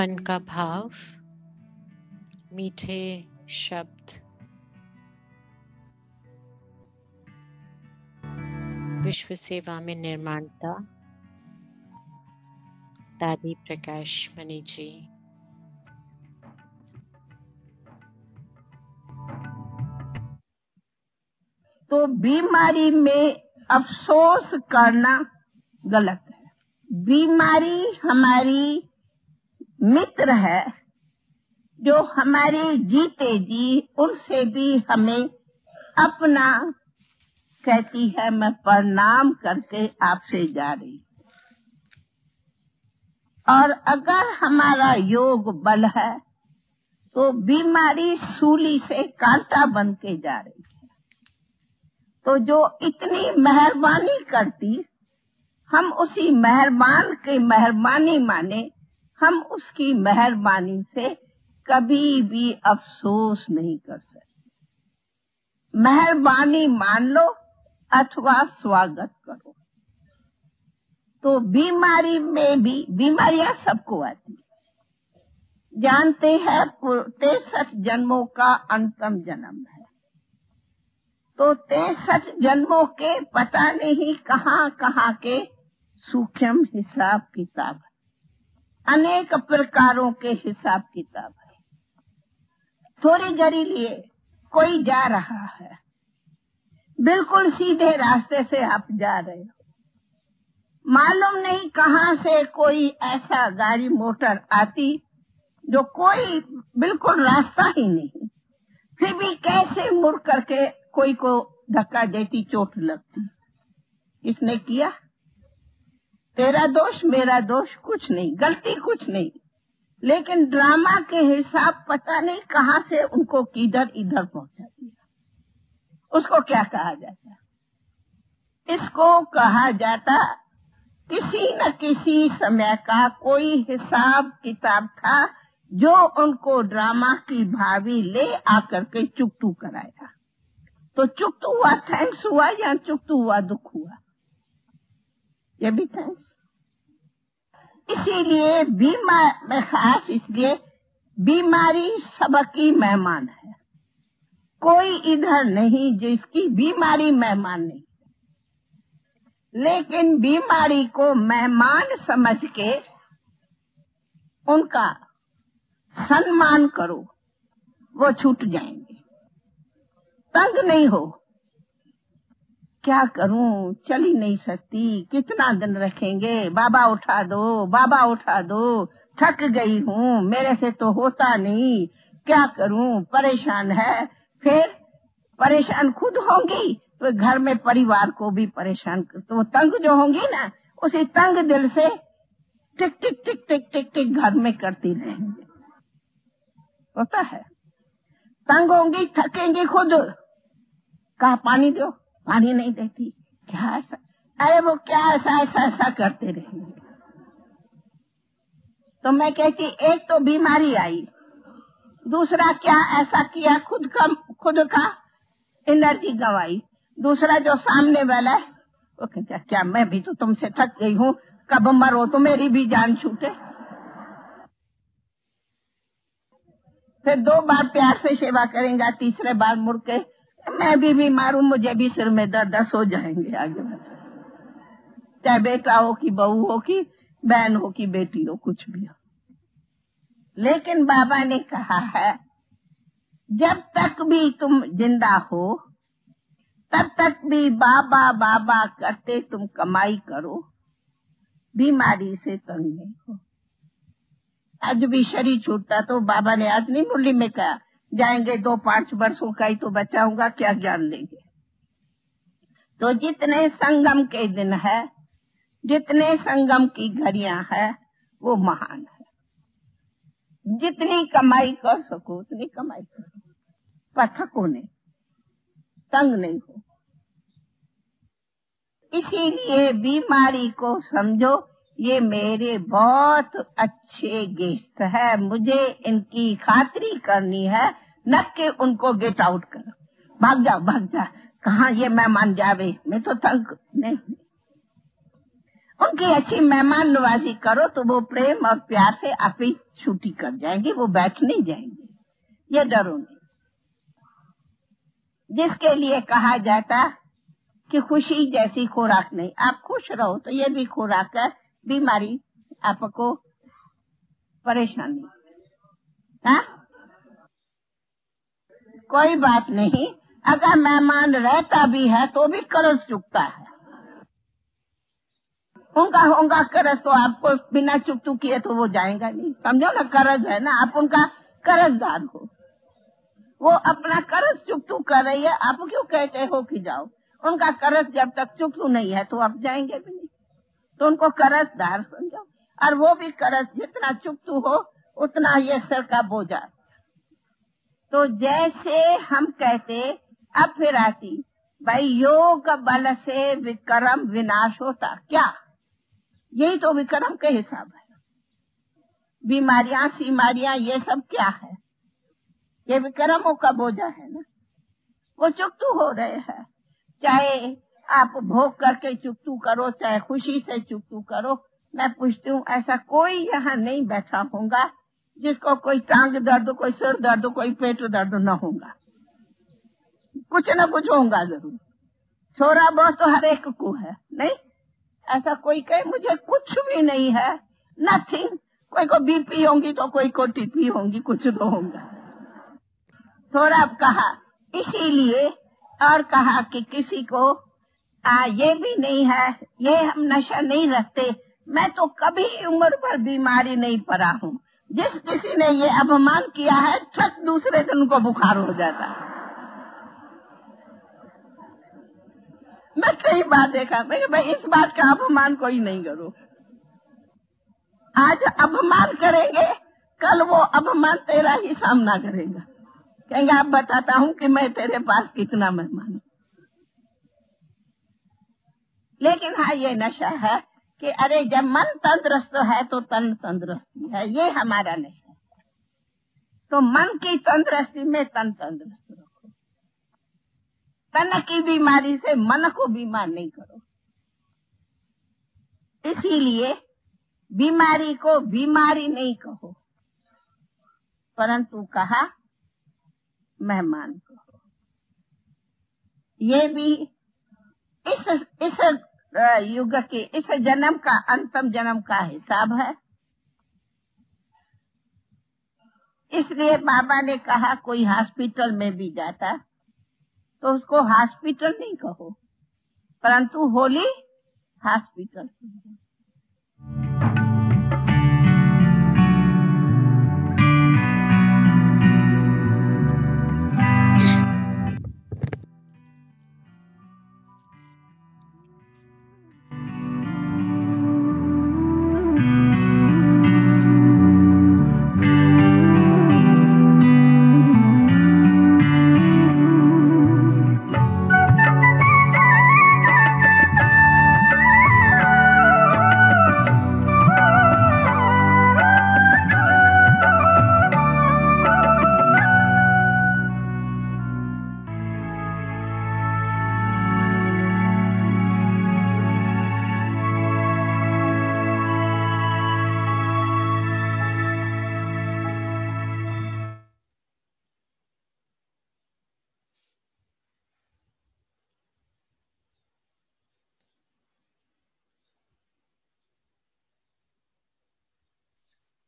अपनपन का भाव, मीठे शब्द, विश्व सेवा में निर्माणता। दादी प्रकाश मणि जी। तो बीमारी में अफसोस करना गलत है। बीमारी हमारी मित्र है, जो हमारे जीते जी उनसे भी हमें अपना कहती है, मैं प्रणाम करके आपसे जा रही हूँ। और अगर हमारा योग बल है तो बीमारी सूली से कांटा बन के जा रही है। तो जो इतनी मेहरबानी करती, हम उसी मेहरबान की मेहरबानी माने, हम उसकी मेहरबानी से कभी भी अफसोस नहीं कर सकते। मेहरबानी मान लो अथवा स्वागत करो। तो बीमारी में भी, बीमारियां सबको आती, जानते हैं 63 जन्मों का अंतिम जन्म है। तो 63 जन्मों के पता नहीं कहाँ कहाँ के सूक्ष्म हिसाब किताब है, अनेक प्रकारों के हिसाब किताब है। थोड़ी घड़ी लिए कोई जा रहा है, बिल्कुल सीधे रास्ते से आप जा रहे हो, मालूम नहीं कहाँ से कोई ऐसा गाड़ी मोटर आती जो कोई बिल्कुल रास्ता ही नहीं, फिर भी कैसे मुड़ करके कोई को धक्का देती, चोट लगती। किसने किया? तेरा दोष मेरा दोष कुछ नहीं, गलती कुछ नहीं, लेकिन ड्रामा के हिसाब पता नहीं कहाँ से उनको किधर इधर पहुंचा दिया। उसको क्या कहा जाता? इसको कहा जाता किसी न किसी समय का कोई हिसाब किताब था जो उनको ड्रामा की भावी ले आकर के चुकतू कराया। तो चुकतू हुआ थैंक्स हुआ या चुकतू हुआ दुख हुआ? ये भी थैंक्स। इसीलिए बीमार खास, इसलिए बीमारी सबकी मेहमान है। कोई इधर नहीं जिसकी बीमारी मेहमान नहीं, लेकिन बीमारी को मेहमान समझ के उनका सम्मान करो, वो छूट जाएंगे। तंग नहीं हो, क्या करूं, चल ही नहीं सकती, कितना दिन रखेंगे, बाबा उठा दो, बाबा उठा दो, थक गई हूँ, मेरे से तो होता नहीं, क्या करूं, परेशान है। फिर परेशान खुद होंगी तो घर में परिवार को भी परेशान कर, तो तंग जो होंगी ना, उसी तंग दिल से टिक टिक टिक टिक टिक टिक घर में करती रहेंगे। होता है, तंग होंगी, थकेंगी खुद, कहा पानी दो, पानी नहीं देती, क्या ऐसा, अरे वो क्या ऐसा ऐसा ऐसा करते रहेंगे। तो मैं कहती, एक तो बीमारी आई, दूसरा क्या ऐसा किया, खुद का एनर्जी गंवाई, दूसरा जो सामने वाला है वो कहता, क्या मैं भी तो तुमसे थक गई हूँ, कब मरो तो मेरी भी जान छूटे। फिर 2 बार प्यार से सेवा करेंगे, तीसरे बार मुड़ के मैं भी बीमार हूँ, मुझे भी सिर में दर्द, सो जाएंगे आगे। चाहे बेटा हो कि बहू हो कि बहन हो कि बेटी हो, कुछ भी हो। लेकिन बाबा ने कहा है, जब तक भी तुम जिंदा हो तब तक भी बाबा बाबा करते तुम कमाई करो, बीमारी से तंग नहीं हो। आज भी शरीर छूटता तो बाबा ने आज नहीं मुरली में कहा, जाएंगे 2-5 वर्षों का ही तो बचा होगा, क्या ज्ञान लेंगे। तो जितने संगम के दिन है, जितने संगम की घड़ियां है, वो महान है। जितनी कमाई कर सको उतनी कमाई करो, पर थको नहीं, तंग नहीं हो। इसीलिए बीमारी को समझो, ये मेरे बहुत अच्छे गेस्ट है, मुझे इनकी खातिरी करनी है, न कि उनको गेट आउट करो, भाग जा, कहाँ ये मेहमान जावे, मैं तो तंग नहीं। उनकी अच्छी मेहमान नवाजी करो तो वो प्रेम और प्यार से आप ही छुट्टी कर जाएंगे, वो बैठ नहीं जाएंगे, ये डरो नहीं। जिसके लिए कहा जाता कि खुशी जैसी खुराक नहीं, आप खुश रहो तो ये भी खुराक है, बीमारी आपको परेशानी। हाँ, कोई बात नहीं, अगर मेहमान रहता भी है तो भी कर्ज चुकता है, उनका होगा कर्ज, तो आपको बिना चुकतू किए तो वो जाएगा नहीं, समझो ना, कर्ज है ना, आप उनका कर्जदार हो, वो अपना कर्ज चुकतू कर रही है, आप क्यों कहते हो कि जाओ? उनका कर्ज जब तक चुकतू नहीं है तो आप जाएंगे भी नहीं, तो उनको कर्जदार समझो, और वो भी कर्ज जितना चुकतू हो उतना ये सर का बोझा। तो जैसे हम कहते, अब फिर आती भाई, योग बल से विक्रम विनाश होता, क्या यही तो विक्रम के हिसाब है? बीमारियां सीमारियां ये सब क्या है? ये विक्रमों का बोझा है ना, वो चुकतू हो रहे हैं, चाहे आप भोग करके चुकतू करो, चाहे खुशी से चुकतू करो। मैं पूछती हूँ, ऐसा कोई यहाँ नहीं बैठा होगा जिसको कोई टांग दर्द, कोई सिर दर्द, कोई पेट दर्द न होगा, कुछ न कुछ होगा जरूर, थोड़ा बहुत तो हर एक को है, नहीं? ऐसा कोई कहे मुझे कुछ भी नहीं है, नथिंग, कोई को बीपी होंगी तो कोई को टीपी होंगी, कुछ तो होगा, थोड़ा कहा। इसीलिए और कहा कि किसी को ये भी नहीं है, ये हम नशा नहीं रखते, मैं तो कभी उम्र पर बीमारी नहीं पड़ा हूँ, जिस किसी ने ये अपमान किया है छठ दूसरे दिन को बुखार हो जाता है। मैं कई बार देखा, मैं भाई इस बात का अपमान कोई नहीं करो, आज अपमान करेंगे कल वो अपमान तेरा ही सामना करेगा, कहेंगे आप बताता हूँ कि मैं तेरे पास कितना मेहमान हूँ। लेकिन हाँ, ये नशा है कि अरे जब मन तंदुरुस्त है तो तन तंदुरुस्ती है, ये हमारा नशा है। तो मन की तंदुरुस्ती में तन तंदुरुस्त रखो, तन की बीमारी से मन को बीमार नहीं करो। इसीलिए बीमारी को बीमारी नहीं कहो, परंतु कहा मेहमान कहो। ये भी इस युग के, इस जन्म का, अंतिम जन्म का हिसाब है। इसलिए बाबा ने कहा कोई हॉस्पिटल में भी जाता तो उसको हॉस्पिटल नहीं कहो, परंतु Holi hospital.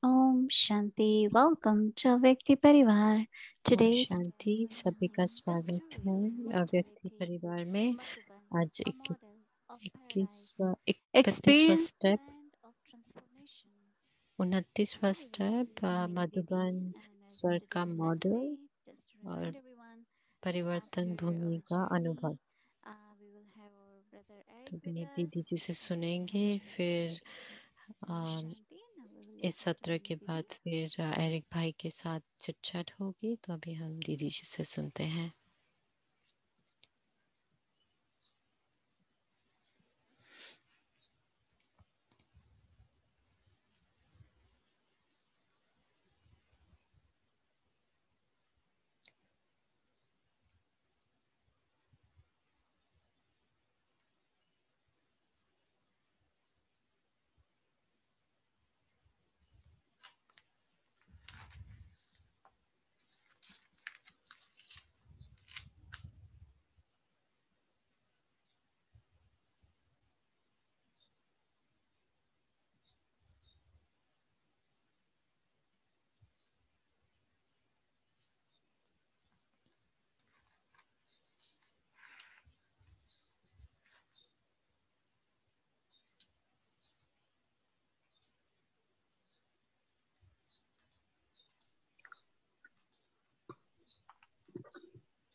Om Shanti. Welcome to Avyakti Parivar. Today's शांति, सभी का स्वागत है अव्यक्ति परिवार में। आज 31वां स्टेप, 29वां स्टेप, मधुबन स्वर का मॉडल और परिवर्तन भूमि का अनुभव। तो दीदी जी से सुनेंगे, फिर इस सत्र के बाद फिर एरिक भाई के साथ चिट-चैट होगी। तो अभी हम दीदी जी से सुनते हैं।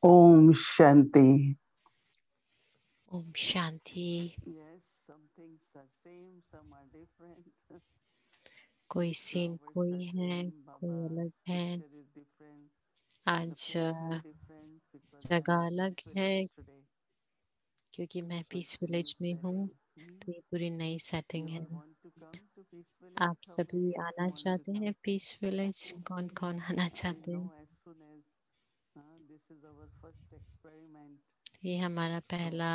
Om Shanti. Om Shanti. Yes, some things are same, some are different. कोई सीन Flowers कोई are है, same, कोई अलग Baba's है। picture is different. The आज place is different because I'm जगह in अलग Peace है Village today. क्योंकि मैं So peace it's a new village में हूँ, setting. तो ये पूरी नई सेटिंग You है। all want to come to Peace Village? आप How सभी many of you आना want to चाहते come? हैं पीस विलेज? कौन कौन आना I चाहते know हैं? as soon as this is our first experiment. ये हमारा पहला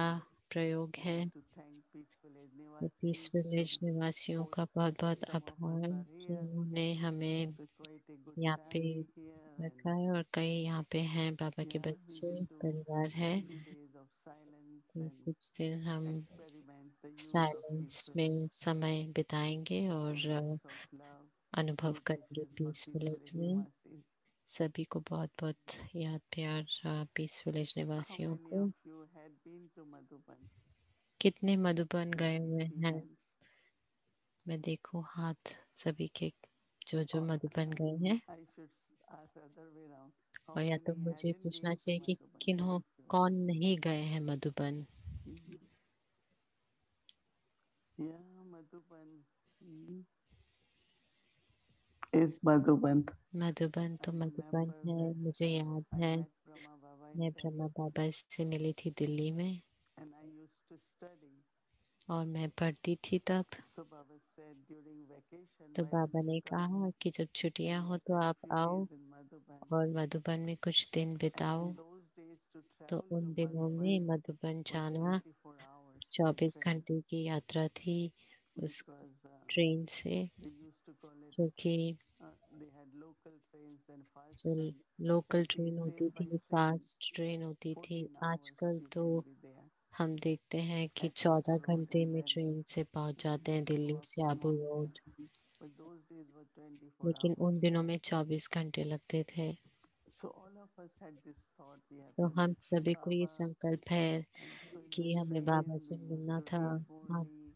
प्रयोग है। Want to thank Peace Village तो पीस Nivasis विलेज to निवासियों host का बहुत बहुत some of us आभार are कि here. उन्होंने हमें So quite a good यहाँ पे family here रखा and है और कई यहाँ पे हैं, बाबा के yeah, we बच्चे will do परिवार है। few days of silence तो and कुछ दिन हम experiment the use of Peace silence में Village. समय बिताएंगे और Lots of love अनुभव to take करेंगे care for peace Peace village Village में। Nivasis. सभी को बहुत बहुत याद प्यार पीस विलेज How निवासियों many को। of you had been to Madhuban? कितने मधुबन Let गए me हुए see हैं? hands. मैं देखूं हाथ सभी के जो जो Or मधुबन गए हैं। I should ask other way round. How और या तो many मुझे hadn't पूछना been to चाहिए कि Madhuban? किन्हों Raise your कौन hand. नहीं गए हैं Madhuban. Mhm. Yeah, Madhuban is Madhuban. Madhuban I तो मधुबन remember है, that मुझे याद I है। met Brahma Baba in मैं Delhi ब्रह्मा बाबा से मिली थी दिल्ली में and I used to study. और मैं पढ़ती थी तब। So Baba said during vacation, तो why don't बाबा you ने come कहा कि जब छुट्टियां and हो तो spend आप few आओ days in Madhuban? और मधुबन में कुछ दिन And बिताओ। in those days to तो travel to उन दिनों Madhuban में मधुबन was जाना 24 hours by 24 train घंटे की यात्रा थी उस because ट्रेन से, they used to call it, क्योंकि they had local trains then fast जो train. Local And train these होती days by थी, train, फास्ट ट्रेन होती थी। 14 hours आजकल you तो can be there हम देखते हैं कि at 14 Abu Road घंटे and में then ट्रेन से पहुंच जाते हैं go दिल्ली up से to Abu Mount road. Abu. But those days were 24 लेकिन hours. उन दिनों में 24 घंटे लगते थे। So all of us had this thought we have तो to हम meet सभी को ये Baba. संकल्प है And so in कि the हमें train बाबा we से used मिलना to था। read हाँ, Murli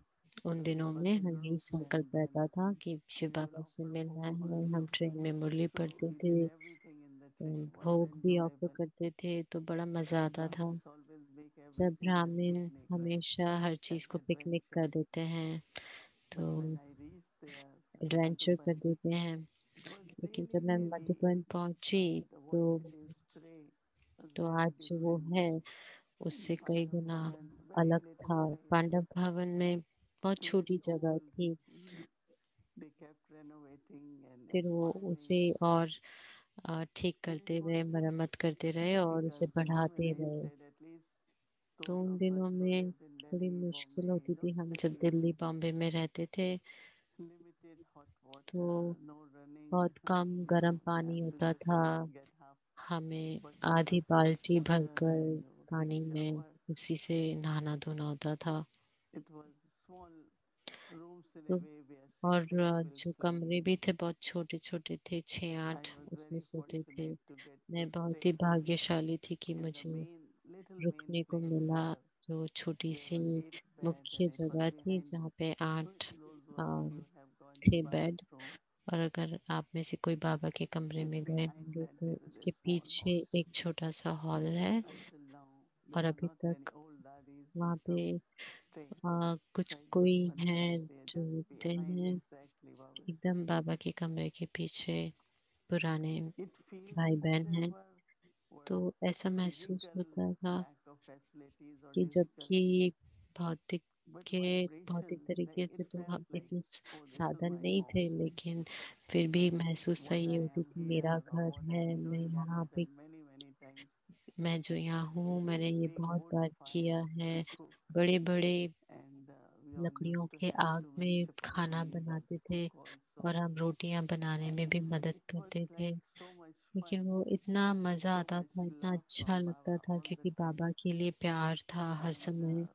उन with the दिनों में bhajan हमें group and संकल्प then रहता था कि शिव we will बाबा से offer मिलना bhog है। हम also. ट्रेन में मुरली So पढ़ते we did थे, everything in the तो train. Was भोग भी ऑफर enjoyable. करते थे, तो बड़ा मजा आता था। Brahmins always make सब everything as ब्राह्मण picnic, right? हमेशा हर चीज As को पिकनिक adventure. कर देते हैं, But तो when I reached there, adventure कर Madhuban, देते हैं। it was लेकिन really, जब मैं really, मधुबन पहुंची the तो one that used today was तो very आज जो वो different. है In उससे कई Pandav गुना Bhavan, very अलग little था। place, पांडव भवन में बहुत छोटी very जगह old. थी, They kept renovating and फिर वो उसे expanding. और ठीक And it करते was रहे, मरम्मत करते रहे और उसे difficult. When बढ़ाते I रहे। said at least तो those उन of us दिनों who में lived in थोड़ी Delhi, मुश्किल Bombay, होती थी। don't हम say जब please. दिल्ली बॉम्बे में रहते थे Limited hot water, तो no running. बहुत कम गर्म We पानी have to होता just था। get half हमें bucket आधी of hot बाल्टी water भरकर and पानी में shower. उसी से नहाना धोना होता था। It was small rooms in a तो way where six और people जो sleep. कमरे भी थे बहुत छोटे छोटे थे, 6-8 I was उसमें very सोते थे। fortunate to get to मैं बहुत stay ही भाग्यशाली थी कि in the मुझे main रुकने को place मिला, where जो छोटी there सी were 8 bed मुख्य and it was जगह थी behind जहाँ पे those 8 of uh, you have gone to थे बेड। Baba's room. और अगर आप में से कोई बाबा के कमरे It's में गए behind होंगे that तो there is a उसके small पीछे hall. एक छोटा सा हॉल है Until now, there और are अभी not many तक old daddies. There वहाँ are पे some stay. कुछ So I go to कोई है Madhuban, they are जो just रुकते behind हैं exactly Baba's room. एकदम बाबा के कमरे के पीछे। पुराने It feels भाई as बहन हैं, ever तो were ऐसा महसूस physical होता था lack of facilities or कि जबकि difficulty, भौतिक but के भौतिक vibrations, like तरीके it से तो felt हम like, इतने oh, this is साधन my नहीं home. थे, लेकिन फिर भी महसूसता What ये I होती am थी मेरा here or घर what I है, am मैं doing, I have यहाँ पे, said many times. मैं जो यहाँ हूँ We मैंने used ये to take बहुत wood बार किया fire है। to cook, बड़े बड़े and we all लकड़ियों used to के help आग to make में खाना chapatis and बनाते थे cook also. और हम रोटियां बनाने में भी मदद It was करते थे। like so much fun, लेकिन वो इतना मजा so आता much था, इतना love अच्छा from लगता Baba था all the क्योंकि time. बाबा के लिए प्यार था हर And समय।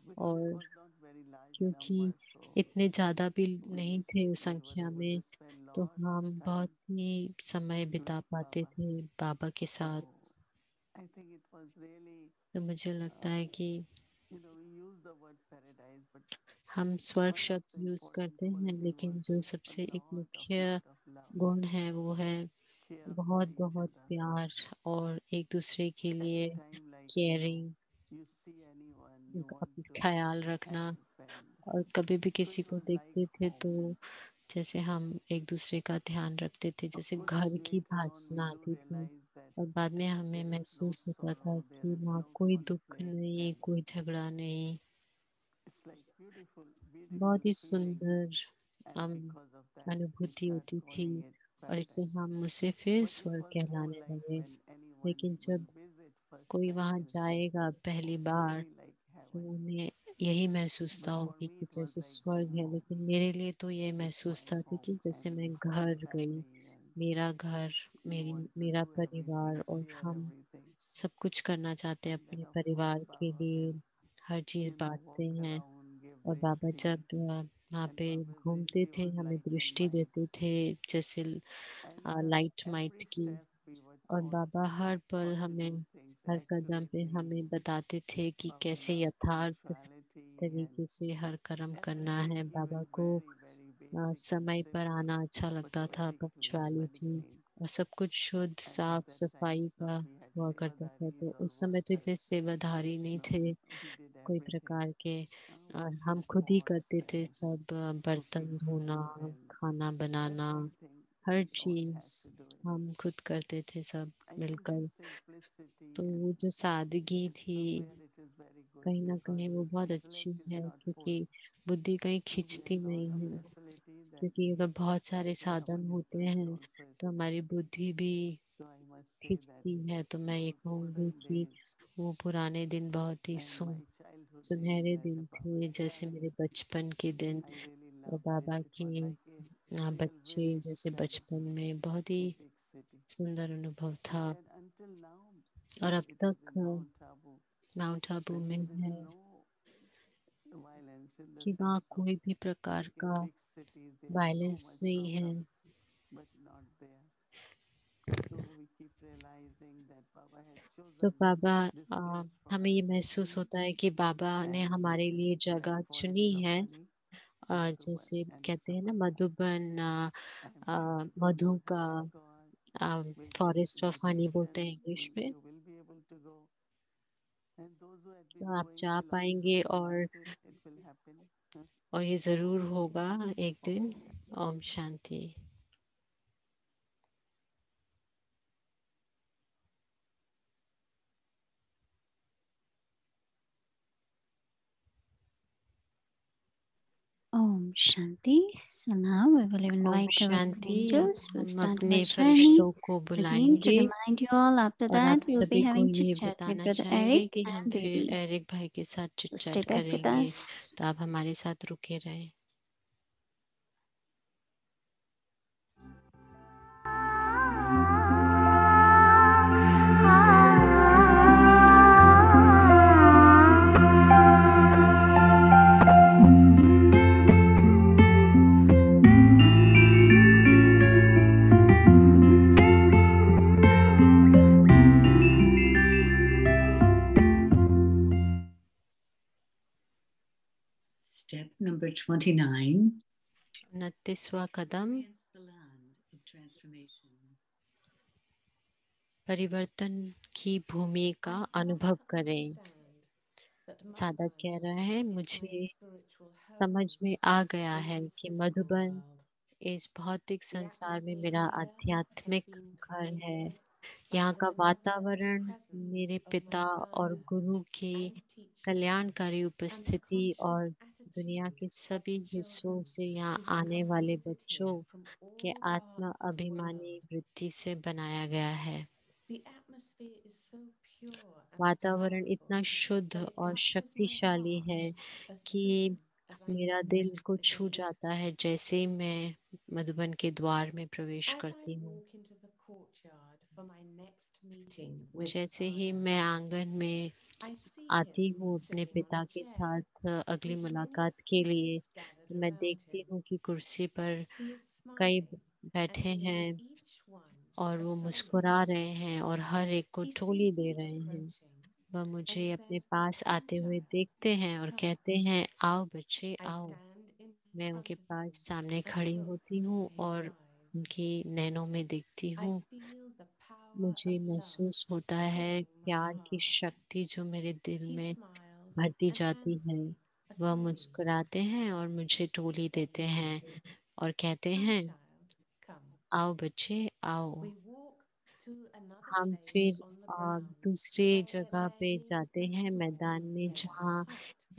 because it और was not very large क्योंकि number, so इतने ज्यादा भी we नहीं used थे to उस we were संख्या able में, to spend तो lots of हम बहुत time ही समय बिता with पाते Baba. थे बाबा के So साथ। I think it was really, तो मुझे लगता है कि we use the word paradise, but हम स्वर्ग one of शब्द the यूज important करते हैं, quality लेकिन was जो a सबसे एक lot मुख्य of love. गुण है वो है share with बहुत each बहुत other. प्यार और एक दूसरे के लिए Anytime, like, caring, you see anyone, you want अपना to ख्याल रखना। help, and और कभी भी so किसी it को was देखते like थे तो home. जैसे हम एक दूसरे का ध्यान रखते थे, Of जैसे course, घर की later on, we Bhavna do आती थी। realize that और बाद में हमें there is no महसूस होता था sorrow, there कि is वहाँ no कोई दुख conflict, नहीं, and कोई झगड़ा नहीं। it's like beautiful, बहुत beautiful ही feeling. सुंदर And because of that, we अनुभूति start होती थी calling it और इसलिए paradise. हम उसे फिर But it स्वर्ग was more कहलाने like लगे। when anyone लेकिन will जब visit first कोई time, वहाँ they'll say जाएगा पहली it's बार really like तो heaven. उन्हें यही महसूसता But for होगी me, कि it was जैसे like स्वर्ग है, home. लेकिन मेरे लिए तो ये It's महसूस my था कि home, जैसे and मैं for my घर गई, family, and मेरा घर, you want to मेरा do परिवार, everything, और share हम everything. सब कुछ करना चाहते हैं And then, अपने of course, परिवार के Baba लिए, will, हर चीज बांटते walk हैं। around, give और बाबा briefing. जब वहाँ And पे Baba's घूमते entry थे, was हमें like in दृष्टि light. देते थे, जैसे And लाइट माइट every की। step we were और taught बाबा हर पल how to हमें, do things हर कदम पे accurately. हमें बताते थे कि Baba कैसे loved यथार्थ punctuality, and तरीके से हर कर्म करना everything, है। बाबा even को very, very basic, समय पर simple, आना अच्छा but लगता था, very clean, very punctuality, clean. और सब कुछ शुद्ध And at साफ that time, सफाई का not we had हुआ करता था। sevadaris तो or उस समय तो workers. इतने सेवाधारी नहीं No, थे he did कोई everything. प्रकार के। और Working हम खुद ही pots करते थे and सब, cooking बर्तन धोना, food and खाना बनाना, everything, हर we all चीज had to do it. हम खुद करते थे सब I think मिलकर। this simplicity, तो and वो जो सादगी it's थी, somewhere it is very good कहीं ना because कहीं वो बहुत अच्छी intellect is है, not full. क्योंकि बुद्धि कहीं So we have खिंचती lot नहीं of है। facility, then क्योंकि अगर बहुत सारे naturally our साधन होते intellect हैं also is तो full. हमारी बुद्धि भी So I must say that खिंचती है। तो मैं ये those कहूँगी olden कि days वो पुराने दिन बहुत ही and my childhood days सुनहरे as दिन a Baba थे, जैसे student, मेरे बचपन के दिन। I really और loved it. बाबा It के was like a real बच्चे village जैसे step बचपन में बहुत to ही big city. सुंदर अनुभव था। And until now, और though अब it is तक in Mount Abu, mount Abu and में there is है no violence in the कि वहाँ sense of कोई भी प्रकार like in का big cities there is so violence much नहीं है। problem, but not there. So we keep realizing that Baba has तो chosen Baba, this uh, place for हमें us. ये महसूस होता है कि बाबा ने And हमारे लिए like जगह for चुनी है। example, Madhuban जैसे and कहते हैं ना, Samarkand. Madhuban, I am sure those Madhu who का haven't gone will get forest of honey बोलते invitation. हैं इंग्लिश में। You will be able to go. And those who had been तो आप going जा till पाएंगे, last day, it will happen. Huh? और ये जरूर होगा एक दिन। Okay. Om Shanti. Om Shanti. So now we will Om invite our Shanti. angels. अब We'll हम start अपने our journey. फरिश्तों को Again, to बुलाएंगे remind you all, after और आप that, we will be सभी को having chit ये chat with बताना Brother चाहेंगे Eric कि हम and फिर Didi. एरिक भाई के साथ chit So stay chat back with करेंगे। us. तो आप हमारे साथ रुके रहें। Step number 29. 29वां Kadam, Experience the land of transformation. परिवर्तन की भूमि का अनुभव करें। साधक कह रहा है, मुझे समझ में आ गया है कि मधुबन इस भौतिक संसार में मेरा आध्यात्मिक घर है। यहाँ का वातावरण मेरे पिता और गुरु की कल्याणकारी उपस्थिति और दुनिया के सभी हिस्सों से यहाँ आने वाले बच्चों के आत्मा अभिमानी वृत्ति से बनाया गया है। वातावरण इतना शुद्ध और शक्तिशाली है कि मेरा दिल को छू जाता है जैसे ही मैं मधुबन के द्वार में प्रवेश करती हूँ। जैसे ही मैं आंगन में आती हूँ अपने पिता के साथ अगली मुलाकात के लिए, तो मैं देखती हूँ कि कुर्सी पर कई बैठे हैं और वो मुस्कुरा रहे हैं और हर एक को टोली दे रहे हैं। वह मुझे अपने पास आते हुए देखते हैं और कहते हैं, आओ बच्चे आओ। मैं उनके पास सामने खड़ी होती हूँ और उनकी नैनों में देखती हूँ, मुझे महसूस होता है प्यार की शक्ति जो मेरे दिल में भरती जाती है। वह मुस्कुराते हैं और मुझे टोली देते हैं और कहते हैं, आओ बच्चे आओ। हम फिर दूसरी जगह पे जाते हैं, मैदान में, जहाँ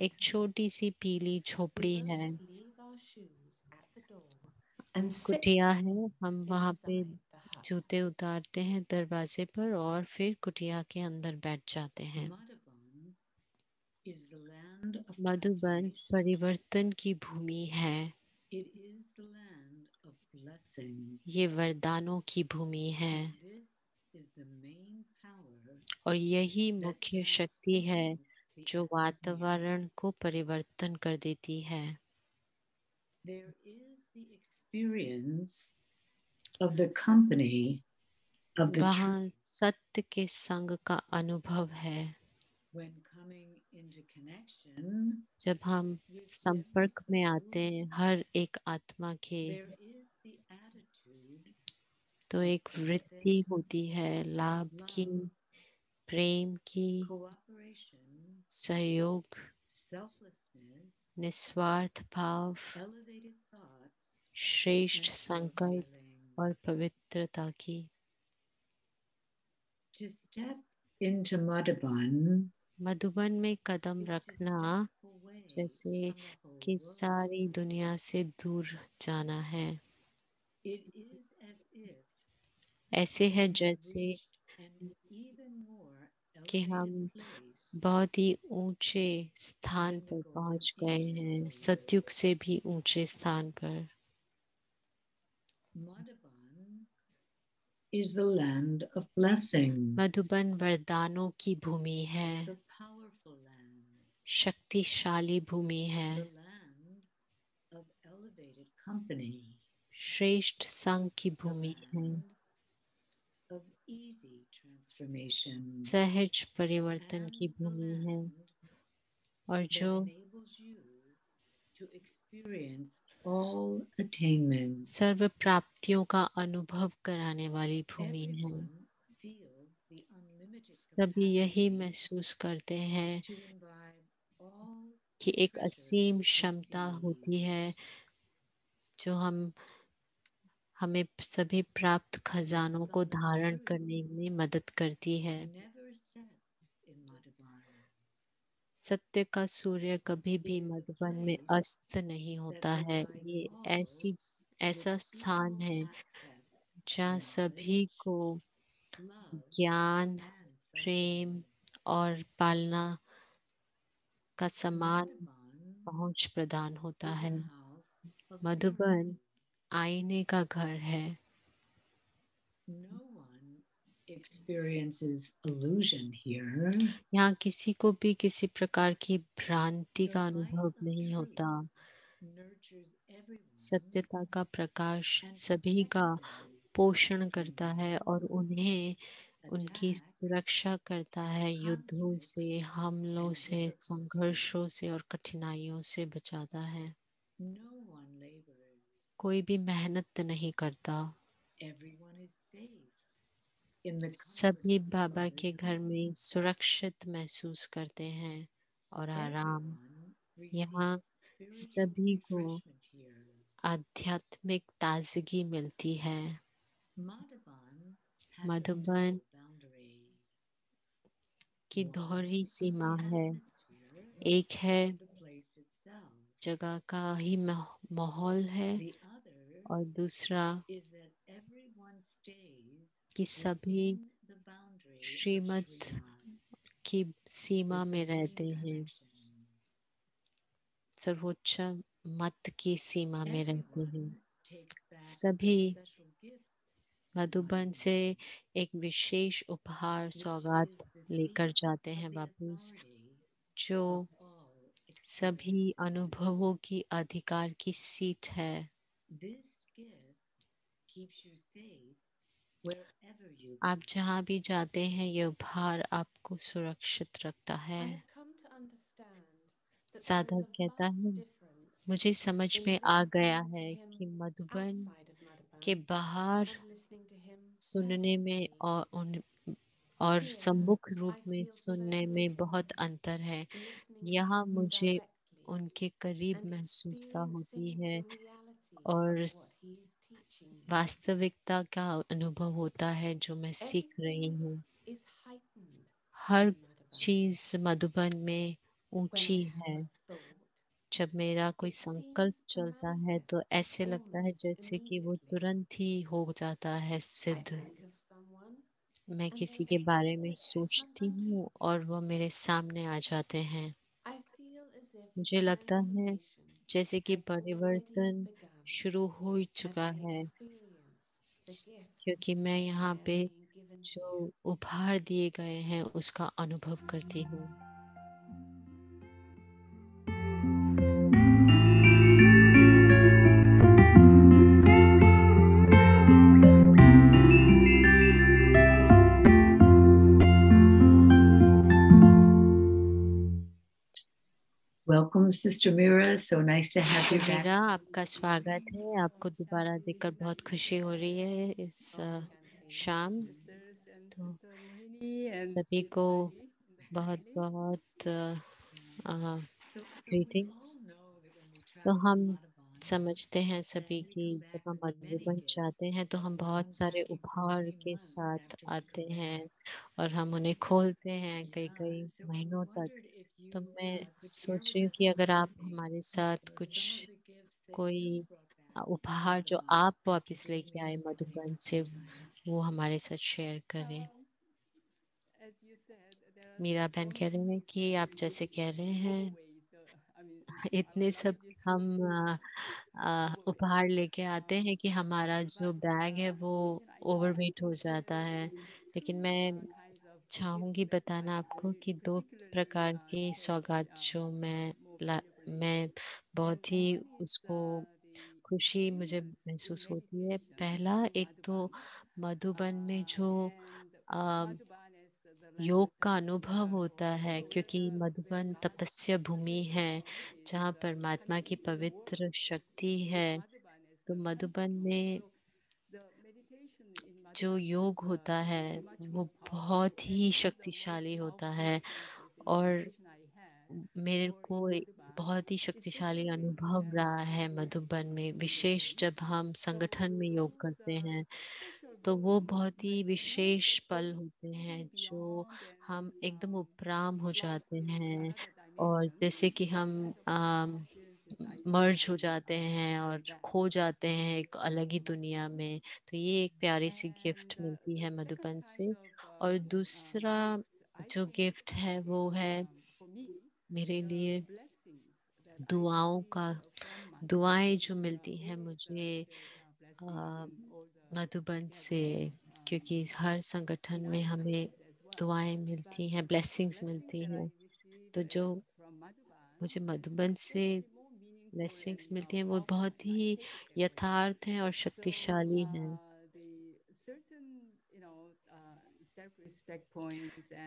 एक छोटी सी पीली झोपड़ी है, कुटिया है। हम वहाँ पे जूते उतारते हैं दरवाजे पर और फिर कुटिया के अंदर बैठ जाते हैं। Madhuban is the land of Madhuban transformation. परिवर्तन की भूमि है। It is the land of blessings. ये वरदानों की भूमि है And this is the main power और यही that मुख्य शक्ति है transforms the जो atmosphere. वातावरण को परिवर्तन कर देती है। There is the experience of the company of the वहाँ truth. सत्य के संग का अनुभव है। When coming into connection जब हम with संपर्क every में soul, आते हैं हर एक आत्मा के, there is the attitude तो of एक benefit, वृत्ति होती है लाभ की, love, प्रेम की, cooperation, सहयोग, selflessness, निस्वार्थ भाव, elevated thoughts, श्रेष्ठ and pure संकल्प feelings. और पवित्रता की। To step into Madhuban Madhuban में कदम is to रखना step away जैसे from the whole कि world. सारी दुनिया से दूर जाना है। It is as if ऐसे we है have जैसे reached an even more कि elevated हम place बहुत ही ऊंचे स्थान than the पर golden पहुंच गए age. हैं, सतयुग से भी ऊंचे स्थान पर। Madhuban is the land of blessings, Madhuban वरदानों की भूमि है, the powerful land, शक्तिशाली भूमि है, the land of elevated company, श्रेष्ठ संघ की the भूमि है, land of easy transformation, सहज परिवर्तन and की the भूमि है, land और that जो enables you to experience all attainments. सर्व प्राप्तियों का अनुभव कराने वाली भूमि है। Everyone feels the unlimited सभी यही capacity महसूस करते हैं to imbibe all कि the एक असीम treasures क्षमता होती received. है जो हमें सभी प्राप्त The खजानों को sun of धारण करने truth में मदद करती है। never sets in Madhuban. सत्य का सूर्य कभी It भी is a मधुबन में place अस्त नहीं that होता है। provides ये all ऐसा with स्थान equal है access to जहाँ सभी knowledge, को love, ज्ञान, and प्रेम sustenance. और पालना का समान Madhuban पहुंच प्रदान होता is है। a house of Madhuban mirrors. आईने का घर है। No one experiences illusion here. यहाँ किसी को भी किसी प्रकार की भ्रांति The का light अनुभव of नहीं होता। truth nurtures everyone सत्यता का प्रकाश and सभी protects का them पोषण from करता है और violence, उन्हें उनकी attacks, सुरक्षा करता है, युद्धों से, conflicts, हमलों and से, संघर्षों difficulties. से और कठिनाइयों से बचाता है। No one labors. कोई भी मेहनत नहीं करता। Everyone is safe in the सभी comfort of the बाबा के Father's घर में home. सुरक्षित महसूस करते हैं और आराम। Everyone यहाँ receives spiritual सभी को refreshment here. आध्यात्मिक ताजगी मिलती है। Madhuban has a Madhuban dual boundary. की One दोहरी is सीमा the है। atmosphere एक है of the place itself. जगह का ही माहौल है The other और दूसरा is that everyone stays कि सभी within the boundary of Shrimad Srimad, की the सीमा में supreme रहते हैं, direction. सर्वोच्च मत की सीमा में रहते हैं। Everyone takes back a सभी special gift from मधुबन से Madhuban, एक विशेष उपहार which सौगात is the लेकर seat जाते of हैं the वापस, authority जो of all सभी experience. अनुभवों की अधिकार की सीट है। This gift keeps you safe wherever you आप go. जहाँ भी जाते हैं ये उपहार आपको सुरक्षित रखता है। साधक कहता है, मुझे समझ में आ गया है कि मधुबन के बाहर सुनने में और सम्मुख रूप में सुनने में बहुत अंतर है। यहाँ मुझे उनके करीब महसूसता होती है और वास्तविकता का अनुभव होता है जो मैं सीख रही हूँ। हर चीज मधुबन में ऊंची है। जब मेरा कोई संकल्प चलता है तो ऐसे लगता है जैसे कि वो तुरंत ही हो जाता है सिद्ध। मैं किसी के बारे में सोचती हूँ और वो मेरे सामने आ जाते हैं। मुझे लगता है जैसे कि परिवर्तन शुरू हो ही चुका है, क्योंकि मैं यहाँ पे जो उपहार दिए गए हैं उसका अनुभव करती हूँ। Welcome, Sister Mira. So nice to have you back. Meera, आपका स्वागत है। आपको दोबारा देखकर बहुत खुशी हो रही है इस शाम। तो सभी को बहुत बहुत ग्रीटिंग्स। तो हम समझते हैं सभी कि जब हम मधुबन जाते हैं तो हम बहुत सारे उपहार के साथ आते हैं और हम उन्हें खोलते हैं कई कई महीनों तक। तो मैं सोच रही हूँ कि अगर आप हमारे साथ कुछ कोई उपहार जो आप वापस लेके आए मधुबन से वो हमारे साथ शेयर करें। मीरा बहन कह रहे हैं कि आप जैसे कह रहे हैं इतने सब हम उपहार लेके आते हैं कि हमारा जो बैग है वो ओवरवेट हो जाता है। लेकिन मैं चाहूंगी बताना आपको कि दो प्रकार की सौगात जो मैं बहुत ही उसको खुशी मुझे महसूस होती है। पहला एक तो मधुबन में जो योग का अनुभव होता है, क्योंकि मधुबन तपस्या भूमि है जहाँ परमात्मा की पवित्र शक्ति है। तो मधुबन में जो योग होता है वो बहुत ही शक्तिशाली होता है और मेरे को बहुत ही शक्तिशाली अनुभव रहा है मधुबन में, विशेष जब हम संगठन में योग करते हैं। तो वो बहुत ही विशेष पल होते हैं जो हम एकदम उपराम हो जाते हैं और जैसे कि हम मर्ज हो जाते हैं और खो जाते हैं एक अलग ही दुनिया में। तो ये एक प्यारी सी गिफ्ट मिलती है मधुबन से। और दूसरा जो गिफ्ट है वो है मेरे लिए दुआओं का, दुआएं जो मिलती हैं मुझे मधुबन से, क्योंकि हर संगठन में हमें दुआएं मिलती हैं, ब्लेसिंग्स मिलती हैं। तो जो मुझे मधुबन से ब्लेसिंग्स मिलती हैं वो बहुत ही यथार्थ हैं और शक्तिशाली हैं।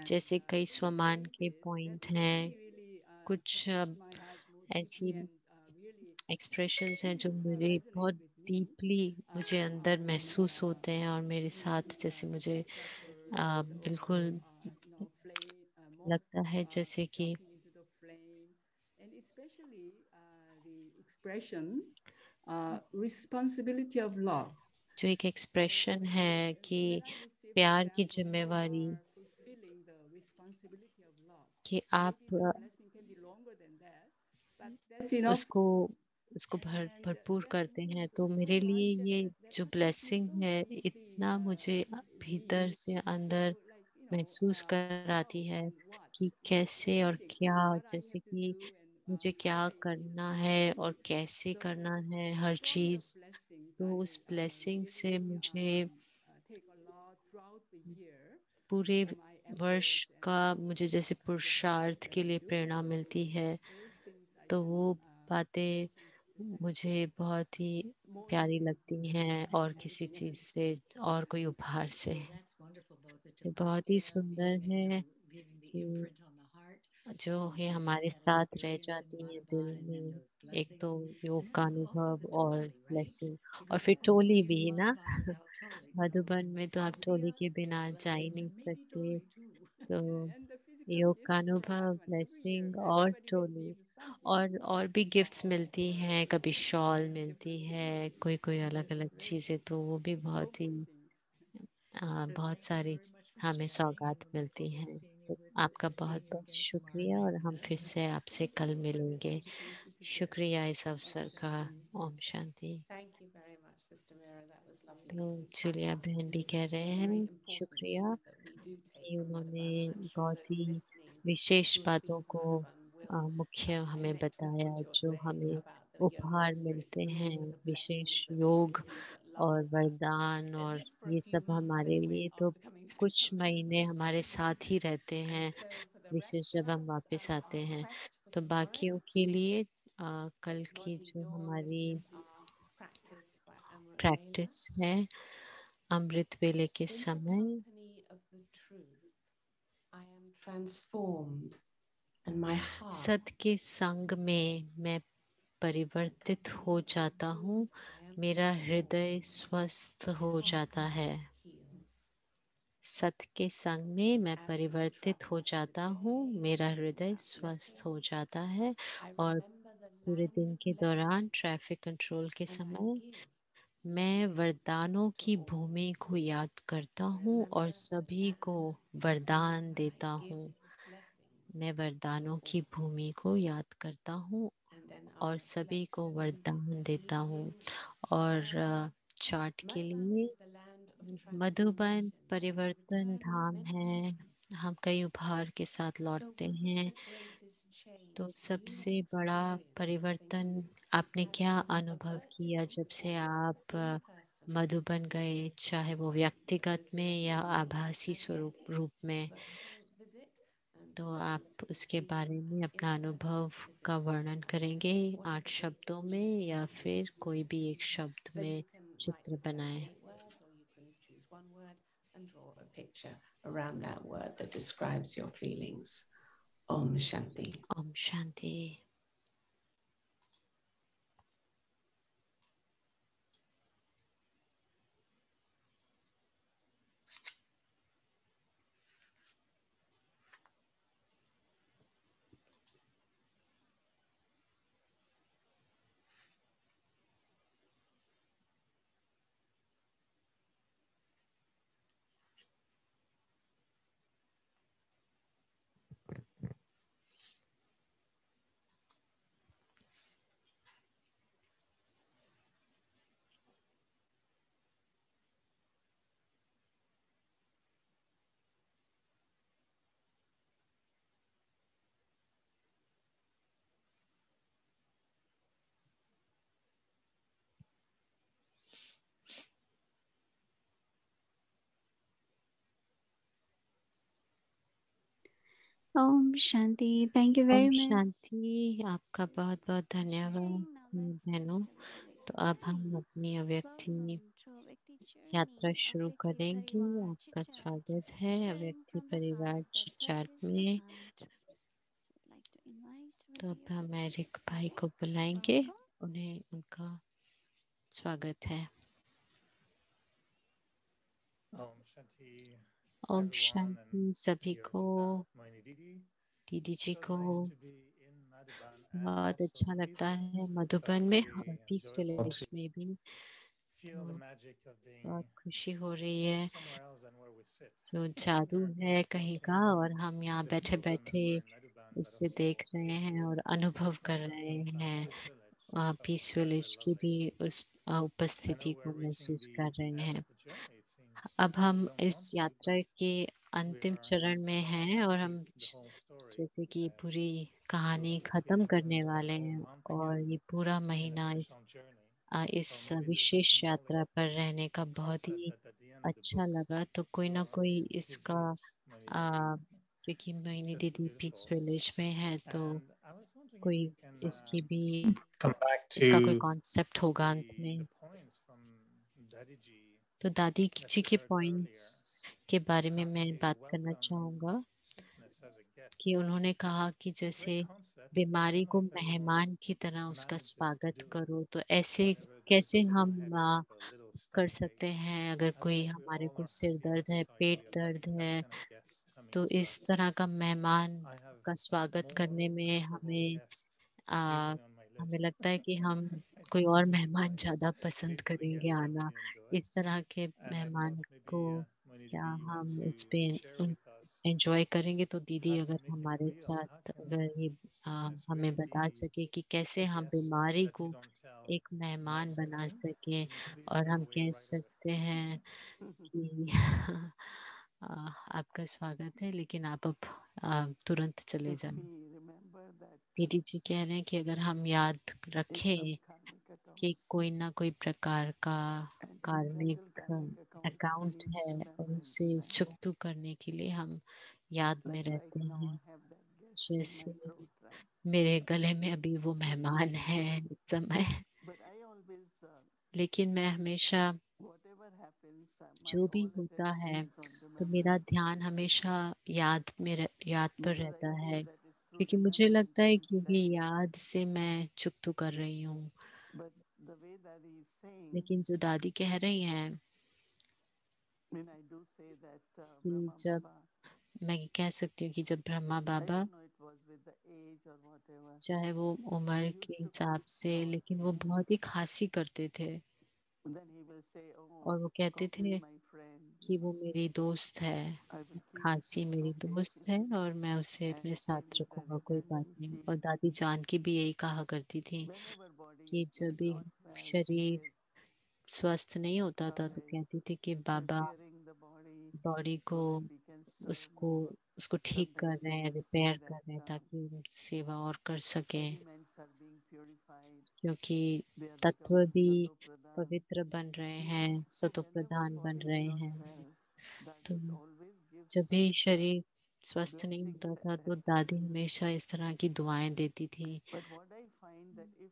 जैसे कई स्वमान के पॉइंट हैं, कुछ ऐसी एक्सप्रेशंस हैं जो मेरे बहुत डीपली मुझे अंदर महसूस होते हैं और मेरे साथ जैसे मुझे बिल्कुल लगता है जैसे कि जो एक एक्सप्रेशन है कि प्यार की जिम्मेवारी, कि आप उसको उसको भरपूर करते हैं। तो मेरे लिए ये जो ब्लेसिंग है इतना मुझे भीतर से अंदर महसूस कराती है कि कैसे और क्या, जैसे कि मुझे क्या करना है और कैसे करना है हर चीज। तो उस ब्लेसिंग से मुझे पूरे वर्ष का मुझे जैसे पुरुषार्थ के लिए प्रेरणा मिलती है। तो वो बातें मुझे बहुत ही प्यारी लगती हैं और किसी चीज से और कोई उपहार से। Well, that's wonderful, both the ये बहुत ही tapasya सुंदर giving है giving the कि imprint on the heart जो है हमारे साथ रह जाती हैं दिल में। एक तो योग का अनुभव और ब्लेसिंग, और फिर टोली भी ना। मधुबन में तो आप टोली के बिना जा ही नहीं सकते। तो योग का अनुभव, ब्लेसिंग और टोली, और भी गिफ्ट मिलती हैं, कभी शॉल मिलती है, कोई कोई अलग अलग चीजें, तो वो भी बहुत ही बहुत सारी हमें सौगात मिलती हैं। तो आपका बहुत बहुत शुक्रिया, और हम फिर से आपसे कल मिलेंगे। शुक्रिया इस अवसर का। ओम शांति। तो जूलिया बहन भी कह रहे हैं शुक्रिया कि उन्होंने बहुत ही विशेष बातों को मुख्य हमें बताया, जो हमें उपहार मिलते हैं, विशेष योग और वरदान, और ये सब हमारे लिए तो कुछ महीने हमारे साथ ही रहते हैं, विशेष जब हम वापस आते हैं। तो बाकियों के लिए कल की जो हमारी प्रैक्टिस है अमृत वेले के समय, सत्य के संग में मैं परिवर्तित हो जाता हूँ, मेरा हृदय स्वस्थ हो जाता है। सत्य के संग में मैं परिवर्तित हो जाता हूँ, मेरा हृदय स्वस्थ हो जाता है। और पूरे दिन के दौरान ट्रैफिक कंट्रोल के समय मैं वरदानों की भूमि को याद करता हूँ और सभी को वरदान देता हूँ। मैं वरदानों की भूमि को याद करता हूँ और सभी को वरदान देता हूँ। और चार्ट के लिए मधुबन परिवर्तन धाम है। हम कई उपहार के साथ लौटते हैं। तो सबसे बड़ा परिवर्तन आपने क्या अनुभव किया जब से आप मधुबन गए, चाहे वो व्यक्तिगत में या आभासी स्वरूप रूप में? तो आप उसके बारे में अपना अनुभव का वर्णन करेंगे 8 शब्दों में, या फिर कोई भी एक शब्द में चित्र बनाएं? Om Shanti. Om Shanti. Om Shanti. Thank you Om very much. शांति। आपका बहुत बहुत धन्यवाद बहनों। तो अब हम अपनी अव्यक्ति यात्रा शुरू करेंगे। आपका स्वागत है अव्यक्ति परिवार चिट में। तो अब हम एरिक भाई को बुलाएंगे, उन्हें उनका स्वागत है। ओम शांति सभी को। दीदी जी को बहुत अच्छा लगता है मधुबन में और पीस विलेज में भी। तो बहुत खुशी हो रही है, जो जादू है कहीं का, और हम यहाँ बैठे बैठे इससे देख रहे हैं और अनुभव कर रहे हैं। पीस विलेज की भी उस उपस्थिति को महसूस कर रहे हैं। अब हम इस यात्रा के अंतिम चरण में हैं और हम जैसे कि पूरी कहानी खत्म करने वाले हैं, और ये पूरा महीना इस विशेष यात्रा पर रहने का बहुत ही अच्छा लगा। तो कोई ना कोई इसका क्योंकि मोहिनी दीदी पीस विलेज में है, तो कोई इसकी भी इसका कोई कॉन्सेप्ट होगा अंत में। तो दादी जी के पॉइंट्स के बारे में मैं बात करना चाहूँगा। कि उन्होंने कहा कि जैसे बीमारी को मेहमान की तरह उसका स्वागत करो, तो ऐसे कैसे हम कर सकते हैं? अगर कोई हमारे को सिर दर्द है, पेट दर्द है, तो इस तरह का मेहमान का स्वागत करने में आ, हमें लगता है कि हम कोई और मेहमान ज्यादा पसंद करेंगे आना। इस तरह के मेहमान को क्या हम इस पे एंजॉय करेंगे? तो दीदी अगर हमारे साथ अगर ये हमें बता सके कि कैसे हम बीमारी को एक मेहमान बना सके, और हम कह सकते हैं कि आपका स्वागत है, लेकिन आप अब तुरंत चले If जाएं। we remember that दीदी जी कह रहे हैं कि अगर हम याद it's some रखें karmic कि accounts कोई ना कोई प्रकार का and to settle कार्मिक karmic accounts, we account need है, to और remember and उसे remind. चुकतू करने के लिए हम याद में Like right रहते now, हैं। I have that guest in my जैसे throat, right? मेरे गले में अभी वो मेहमान है इस समय, But I always, लेकिन मैं हमेशा whatever happens, my जो भी all होता attention है is on तो मेरा remembrance. ध्यान हमेशा याद पर Because I रहता feel है, that it's through क्योंकि मुझे remembrance लगता है I'm कि ये settling. याद से मैं चुकतू कर रही हूँ। But the way that he's saying, लेकिन जो दादी कह रही हैं when I do say that कि Brahma जब Baba, मैं कह सकती हूँ कि जब Brahma I Baba, don't know it was with the age or whatever, चाहे वो he उम्र के used to हिसाब keep से, लेकिन वो talking. बहुत ही खांसी करते थे, Then he will say, "Oh, और वो कहते Coffee, थे my friend, कि वो मेरी दोस्त है, I will keep खांसी मेरी talking." दोस्त है और मैं उसे And अपने when साथ is there रखूंगा, a कोई बात नहीं। और tendency, दादी जानकी भी यही कहा करती थी whenever body कि is जब भी not well, शरीर is स्वस्थ नहीं होता था Baba तो is कहती थी कि बाबा preparing the body बॉडी को so that we can serve उसको more. उसको ठीक कर Sometimes रहे we हैं, will see रिपेयर कर that रहे हैं, ताकि हम सेवा और कर सकें, elements are being purified, क्योंकि they are तत्व becoming भी sato pradhan. पवित्र बन रहे हैं, So सतो whenever प्रधान बन body is रहे not हैं। well, that तो it always gives जब भी such शरीर स्वस्थ नहीं blessings होता at था that तो दादी time. हमेशा इस तरह की दुआएं देती थी। But what I find that if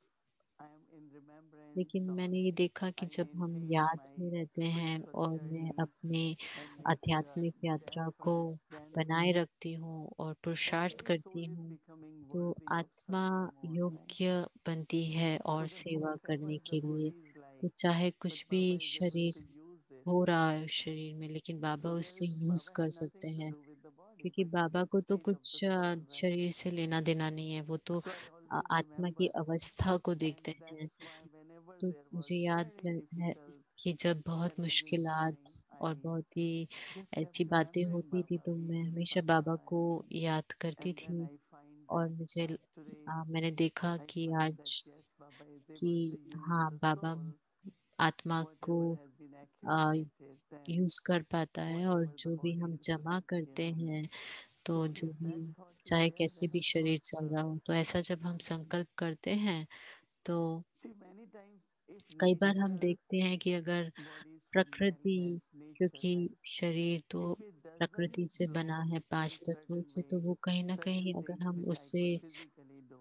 I am in remembrance लेकिन or मैंने ये देखा कि I जब हम maintain याद my में रहते हैं spiritual और मैं journey अपनी and make आध्यात्मिक good यात्रा को efforts, then बनाए रखती हूँ और पुरुषार्थ already करती soul is हूँ, becoming तो worthy of आत्मा serving more, right? योग्य बनती है So और that सेवा whatever करने the के लिए। body is तो like, चाहे but कुछ भी Baba is able शरीर to use it. हो रहा है शरीर में, लेकिन बाबा So there उससे is यूज Baba कर has सकते nothing to हैं, do with the body, क्योंकि but with बाबा the को तो state of the कुछ soul, right? शरीर से लेना देना नहीं है, वो तो So I always आत्मा की remember, अवस्था को and देखते हैं। that's why whenever तो there was मुझे याद very है difficult, कि जब बहुत challenging मुश्किलात time, और I बहुत ही just ऐसी kept बातें remembering होती थी Baba, तो मैं meeting हमेशा बाबा Baba, को याद करती and then थी। I find और that मुझे today मैंने देखा I कि find that आज yes, Baba is able to कि use हाँ, the बाबा soul, आत्मा को whatever has been accumulated, then use कर पाता है, और whatever the जो भी body हम is जमा like, करते हैं, So तो जो with भी that thought is चाहे there, कैसे then भी I शरीर thought, चल रहा हो, तो ऐसा जब हम संकल्प करते हैं तो see many times if कई बार हम nature, देखते हैं कि अगर body is from प्रकृति, elements, nature, क्योंकि right? शरीर तो If it doesn't प्रकृति से flow बना है in 5 तत्वों certain से, तो way, वो कहीं ना certain कहीं अगर things हम which I उससे could physically do,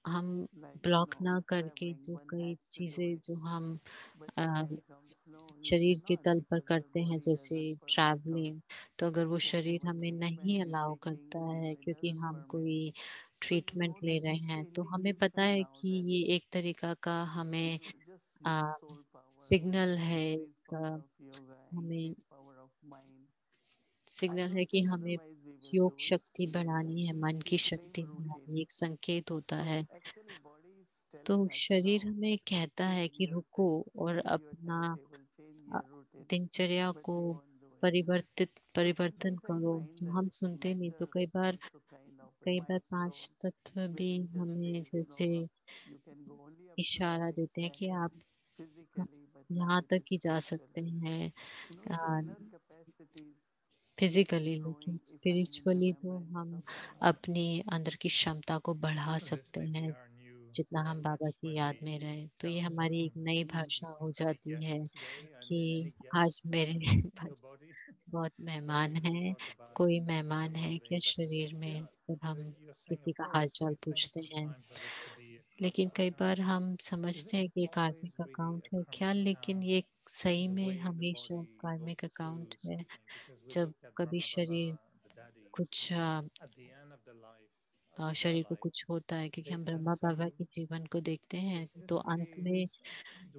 हम like ब्लॉक ना करके, traveling, जो one कई has to do चीजें it. जो हम But a, if it becomes slow, you शरीर के cannot तल पर because your करते हैं, body जैसे doesn't permit, or ट्रैवलिंग, तो अगर वो शरीर whatever हमें नहीं treatment we're अलाउ taking, करता है it क्योंकि doesn't हम permit. कोई So you ट्रीटमेंट ले notice रहे it हैं, तो really हमें gives पता you है now कि that ये एक तरीका का हमें just use soul power, signal है, increase का power of yoga, हमें increase power of mind. I signal है don't कि think हमें otherwise we will योग do it. शक्ति बढ़ानी है, मन की It's plain शक्ति routine. बढ़ानी, एक संकेत होता So है। actually body is तो telling us शरीर now, हमें कहता है change कि your रुको और change your अपना timetable, change a, your routine, दिनचर्या but को we won't do it. So परिवर्तन sometimes I करो, find तो that हम सुनते नहीं। तो matter also kind of कई बार reminds, so 5 तत्व भी when he just हमें says, जैसे up, you can go only up to that इशारा देते हैं कि extent आप physically, but now यहाँ it तक is ही जा सकते spiritually. हैं So inner capacities is physically, लेकिन growing if I am in spiritually तो remembrance हम of Baba. अपनी अंदर की क्षमता को बढ़ा सकते हैं जितना हम बाबा की याद में रहें। तो ये हमारी एक नई भाषा हो जाती है कि आज मेरे पास बहुत मेहमान हैं, कोई मेहमान है क्या शरीर में, जब हम किसी का हालचाल पूछते हैं। लेकिन कई बार हम समझते हैं कि ये कार्मिक अकाउंट है क्या, लेकिन ये सही में हमेशा कार्मिक अकाउंट है। जब कभी शरीर कुछ शरीर को कुछ होता है, क्योंकि हम ब्रह्मा बाबा के जीवन को देखते हैं तो अंत में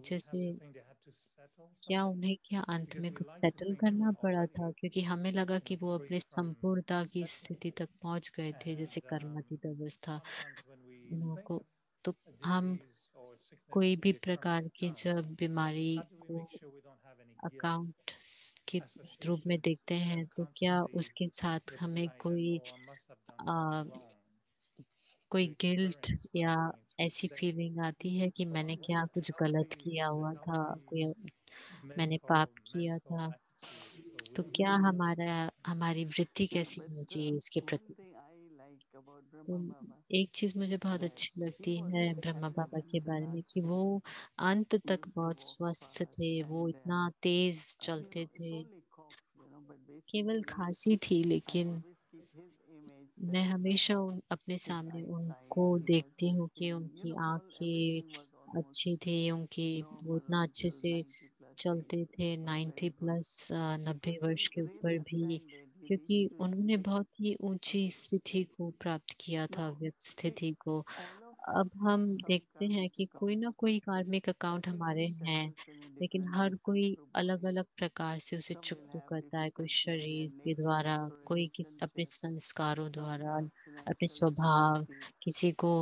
जैसे क्या उन्हें क्या अंत में कुछ सेटल करना पड़ा था, क्योंकि हमें लगा कि वो अपने संपूर्णता की स्थिति तक पहुंच गए थे, जैसे कर्मातीत अवस्था उनको। तो हम कोई भी प्रकार की जब बीमारी को अकाउंट के रूप में देखते हैं तो क्या उसके साथ हमें कोई गिल्ट या ऐसी फीलिंग आती है कि मैंने क्या कुछ गलत किया हुआ था, कोई मैंने पाप किया था? तो क्या हमारी वृत्ति कैसी होनी चाहिए इसके प्रति? तो एक चीज मुझे बहुत अच्छी लगती है ब्रह्मा बाबा के बारे में कि वो अंत तक बहुत स्वस्थ थे, वो इतना तेज चलते थे। केवल खांसी थी, लेकिन मैं हमेशा अपने सामने उनको देखती हूँ कि उनकी आंखें अच्छी थी, उनकी वो इतना अच्छे से चलते थे, 90+, 90 वर्ष के ऊपर भी, क्योंकि उन्होंने बहुत ही ऊंची स्थिति को प्राप्त किया था, व्यक्त स्थिति को। अब हम देखते हैं कि कोई ना कोई कार्मिक अकाउंट हमारे हैं, लेकिन हर कोई अलग अलग प्रकार से उसे चुकता करता है। कोई शरीर के द्वारा, कोई अपने संस्कारों द्वारा, अपने स्वभाव, किसी को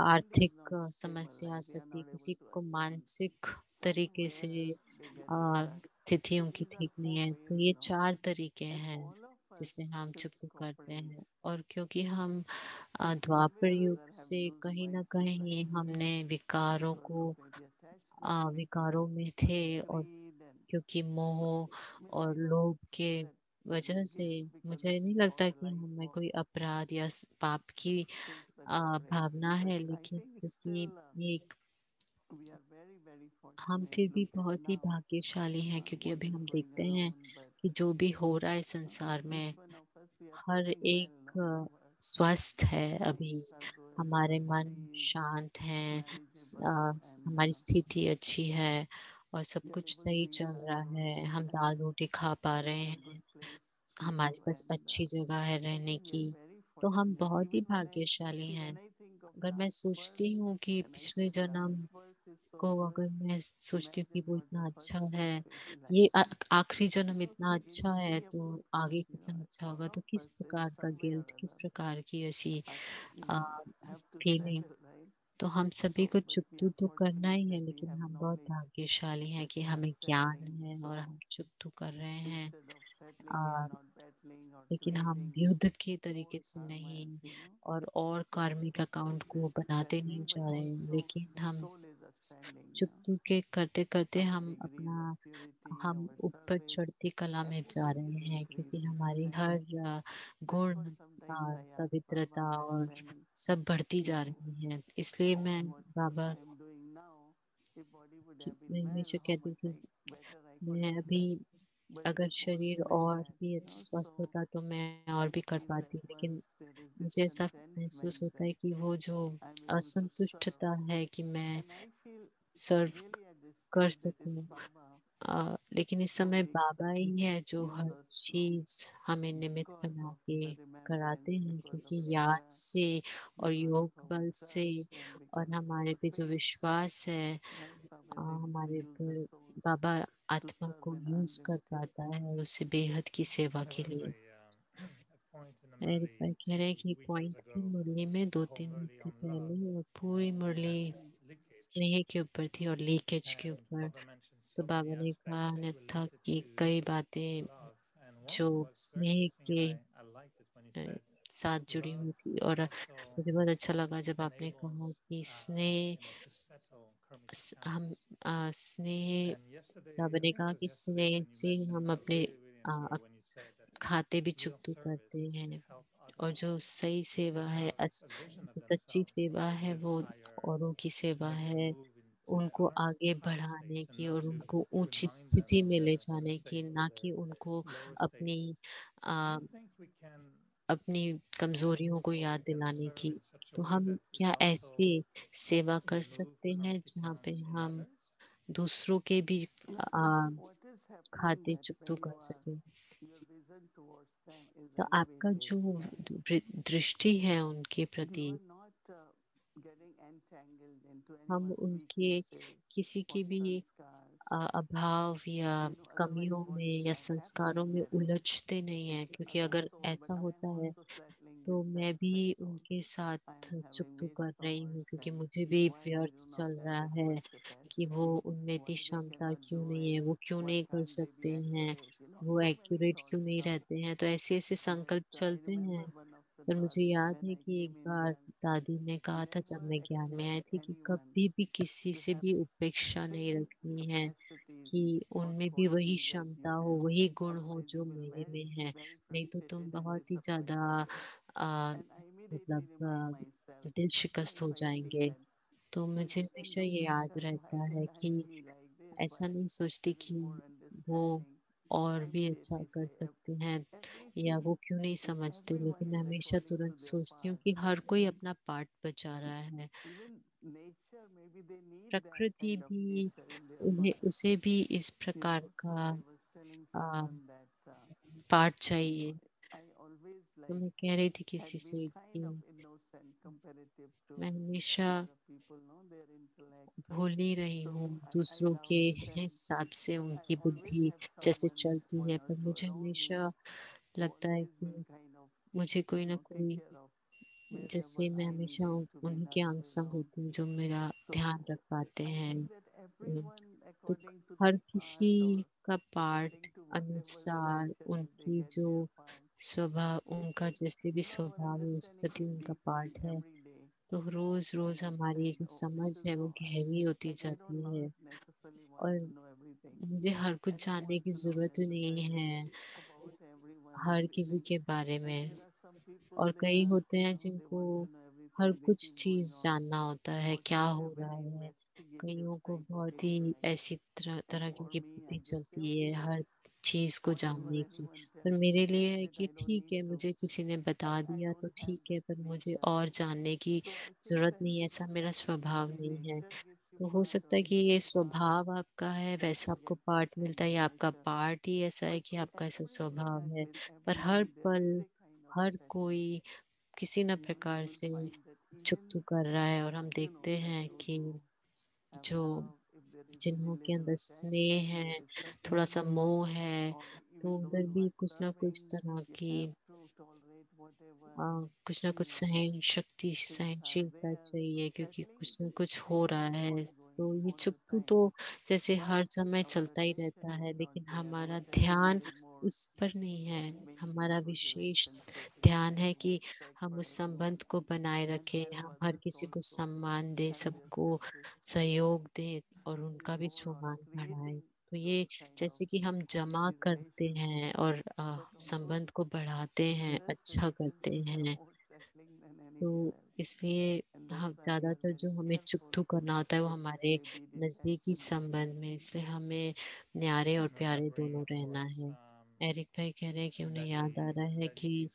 आर्थिक समस्या आ सकती है, किसी को मानसिक तरीके से स्थिति उनकी ठीक नहीं है। तो ये 4 तरीके हैं जिसे हम चुकता करते हैं। और क्योंकि हम द्वापर युग से कहीं ना कहीं हमने विकारों में थे, और क्योंकि मोह और लोभ के वजह से मुझे नहीं लगता कि हमें कोई अपराध या पाप की भावना है, लेकिन क्योंकि ये हम फिर भी बहुत ही भाग्यशाली हैं, क्योंकि अभी हम देखते हैं कि जो भी हो रहा है संसार में, हर एक स्वस्थ है अभी। हमारे मन शांत हैं, हमारी स्थिति अच्छी है और सब कुछ सही चल रहा है। हम दाल रोटी खा पा रहे हैं, हमारे पास अच्छी जगह है रहने की। तो हम बहुत ही भाग्यशाली हैं। अगर मैं सोचती हूँ कि पिछले जन्म को, अगर मैं सोचती हूँ कि वो इतना अच्छा है, ये आखिरी जन्म इतना अच्छा है, तो आगे कितना अच्छा होगा। तो किस प्रकार का गिल्ट, किस प्रकार की ऐसी फीलिंग, तो हम सभी को चुकतू तो करना ही है, लेकिन हम बहुत भाग्यशाली हैं कि हमें ज्ञान है और हम चुकतू कर रहे हैं। आ, लेकिन हम युद्ध के तरीके से नहीं, और कार्मिक अकाउंट को बनाते नहीं जा रहे हैं, लेकिन हम चुकतू के करते करते हम ऊपर चढ़ती कला में जा रहे हैं, क्योंकि हमारी हर गुण, पवित्रता और सब बढ़ती जा रही है। इसलिए मैं हमेशा कहती हूँ कि मैं अभी, अगर शरीर और भी स्वस्थ होता तो मैं और भी कर पाती, लेकिन मुझे ऐसा महसूस होता है कि वो जो असंतुष्टता है कि मैं सर्व कर सकूं, लेकिन इस समय बाबा ही है जो हर चीज हमें निमित्त बना के कराते हैं, क्योंकि याद से और योग बल से और हमारे पे जो विश्वास है, हमारे पर बाबा आत्मा को यूज कर पाता है और उसे बेहद की सेवा के लिए। मेरे पर कह रहे हैं कि पॉइंट थी मुरली में 2-3 हफ्ते पहले, और पूरी मुरली स्नेह के ऊपर थी और लीकेज के ऊपर। तो बाबा ने कहा था कि कई बातें जो स्नेह के साथ जुड़ी हुई थी, और मुझे बहुत अच्छा लगा जब आपने कहा कि हम स्नेह, बाबा ने कहा कि स्नेह से हम अपने आ, खाते भी चुकतू करते हैं, और जो सही सेवा है, जो सच्ची सेवा है, वो औरों की सेवा है, उनको आगे बढ़ाने की और उनको ऊंची स्थिति में ले जाने की, ना कि उनको अपनी आ, अपनी कमजोरियों को याद दिलाने की। तो हम क्या ऐसी सेवा कर सकते हैं जहाँ पे हम दूसरों के भी आ, खाते चुकतू कर सके? तो आपका जो दृष्टि है उनके प्रति, हम उनके किसी की भी अभाव या कमियों में या संस्कारों में उलझते नहीं हैं, क्योंकि अगर ऐसा होता है तो मैं भी उनके साथ चुकतू कर रही हूँ, क्योंकि मुझे भी व्यर्थ चल रहा है कि वो उनमें इतनी क्षमता क्यों नहीं है, वो क्यों नहीं कर सकते हैं, वो एक्यूरेट क्यों नहीं रहते हैं। तो ऐसे ऐसे संकल्प चलते हैं। पर मुझे याद है कि एक बार दादी ने कहा था जब मैं ज्ञान में आई थी कि कभी भी किसी से भी उपेक्षा नहीं रखनी है, कि उनमें भी वही क्षमता हो, वही गुण हो जो मेरे में है। नहीं तो तुम बहुत ही ज्यादा मतलब दिल शिकस्त हो जाएंगे। तो मुझे हमेशा ये याद रहता है कि ऐसा नहीं सोचती कि वो और भी अच्छा कर सकते हैं या वो क्यों नहीं समझते, लेकिन मैं हमेशा तुरंत सोचती हूँ कि हर कोई अपना पार्ट बचा रहा है। प्रकृति भी उन्हें उसे भी इस प्रकार का पार्ट चाहिए। तो मैं कह रही थी किसी से कि मैं हमेशा भूल ही रही हूँ दूसरों के हिसाब से उनकी बुद्धि जैसे चलती है, पर मुझे हमेशा लगता है कि मुझे कोई ना कोई, जैसे मैं हमेशा उन्हीं के अंग संग होती हूँ जो मेरा ध्यान रख पाते हैं। तो हर किसी का पार्ट अनुसार उनकी जो स्वभाव, उनका जैसे भी स्वभाव है उस प्रति उनका पार्ट है। तो रोज रोज हमारी जो समझ है वो गहरी होती जाती है, और मुझे हर कुछ जानने की जरूरत नहीं है हर किसी के बारे में। और कई होते हैं जिनको हर कुछ चीज जानना होता है, क्या हो रहा है। कईयों को बहुत ही ऐसी तरह तरह की बुद्धि चलती है हर चीज को जानने की। पर मेरे लिए है कि ठीक है, मुझे किसी ने बता दिया तो ठीक है, पर मुझे और जानने की जरूरत नहीं है, ऐसा मेरा स्वभाव नहीं है। तो हो सकता है कि ये स्वभाव आपका है, वैसा आपको पार्ट मिलता है, या आपका पार्ट ही ऐसा है कि आपका ऐसा स्वभाव है। पर हर पल हर कोई किसी न प्रकार से चुकतू कर रहा है, और हम देखते हैं कि जो जिन्हों के अंदर स्नेह है, थोड़ा सा मोह है, तो उधर भी कुछ ना कुछ तरह की कुछ ना कुछ सहन शक्ति सहनशीलता चाहिए, क्योंकि कुछ ना कुछ हो रहा है। तो ये चुकतू तो जैसे हर समय चलता ही रहता है, लेकिन हमारा ध्यान उस पर नहीं है। हमारा विशेष ध्यान है कि हम उस संबंध को बनाए रखें, हम हर किसी को सम्मान दें, सबको सहयोग दें और उनका भी सम्मान बढ़ाएं। तो ये जैसे कि हम जमा करते हैं और संबंध को बढ़ाते हैं, अच्छा करते हैं। तो इसलिए हम ज्यादातर जो हमें चुकतू करना होता है वो हमारे नजदीकी संबंध में, इसलिए हमें न्यारे और प्यारे दोनों रहना है। एरिक भाई कह रहे हैं कि उन्हें याद आ रहा है कि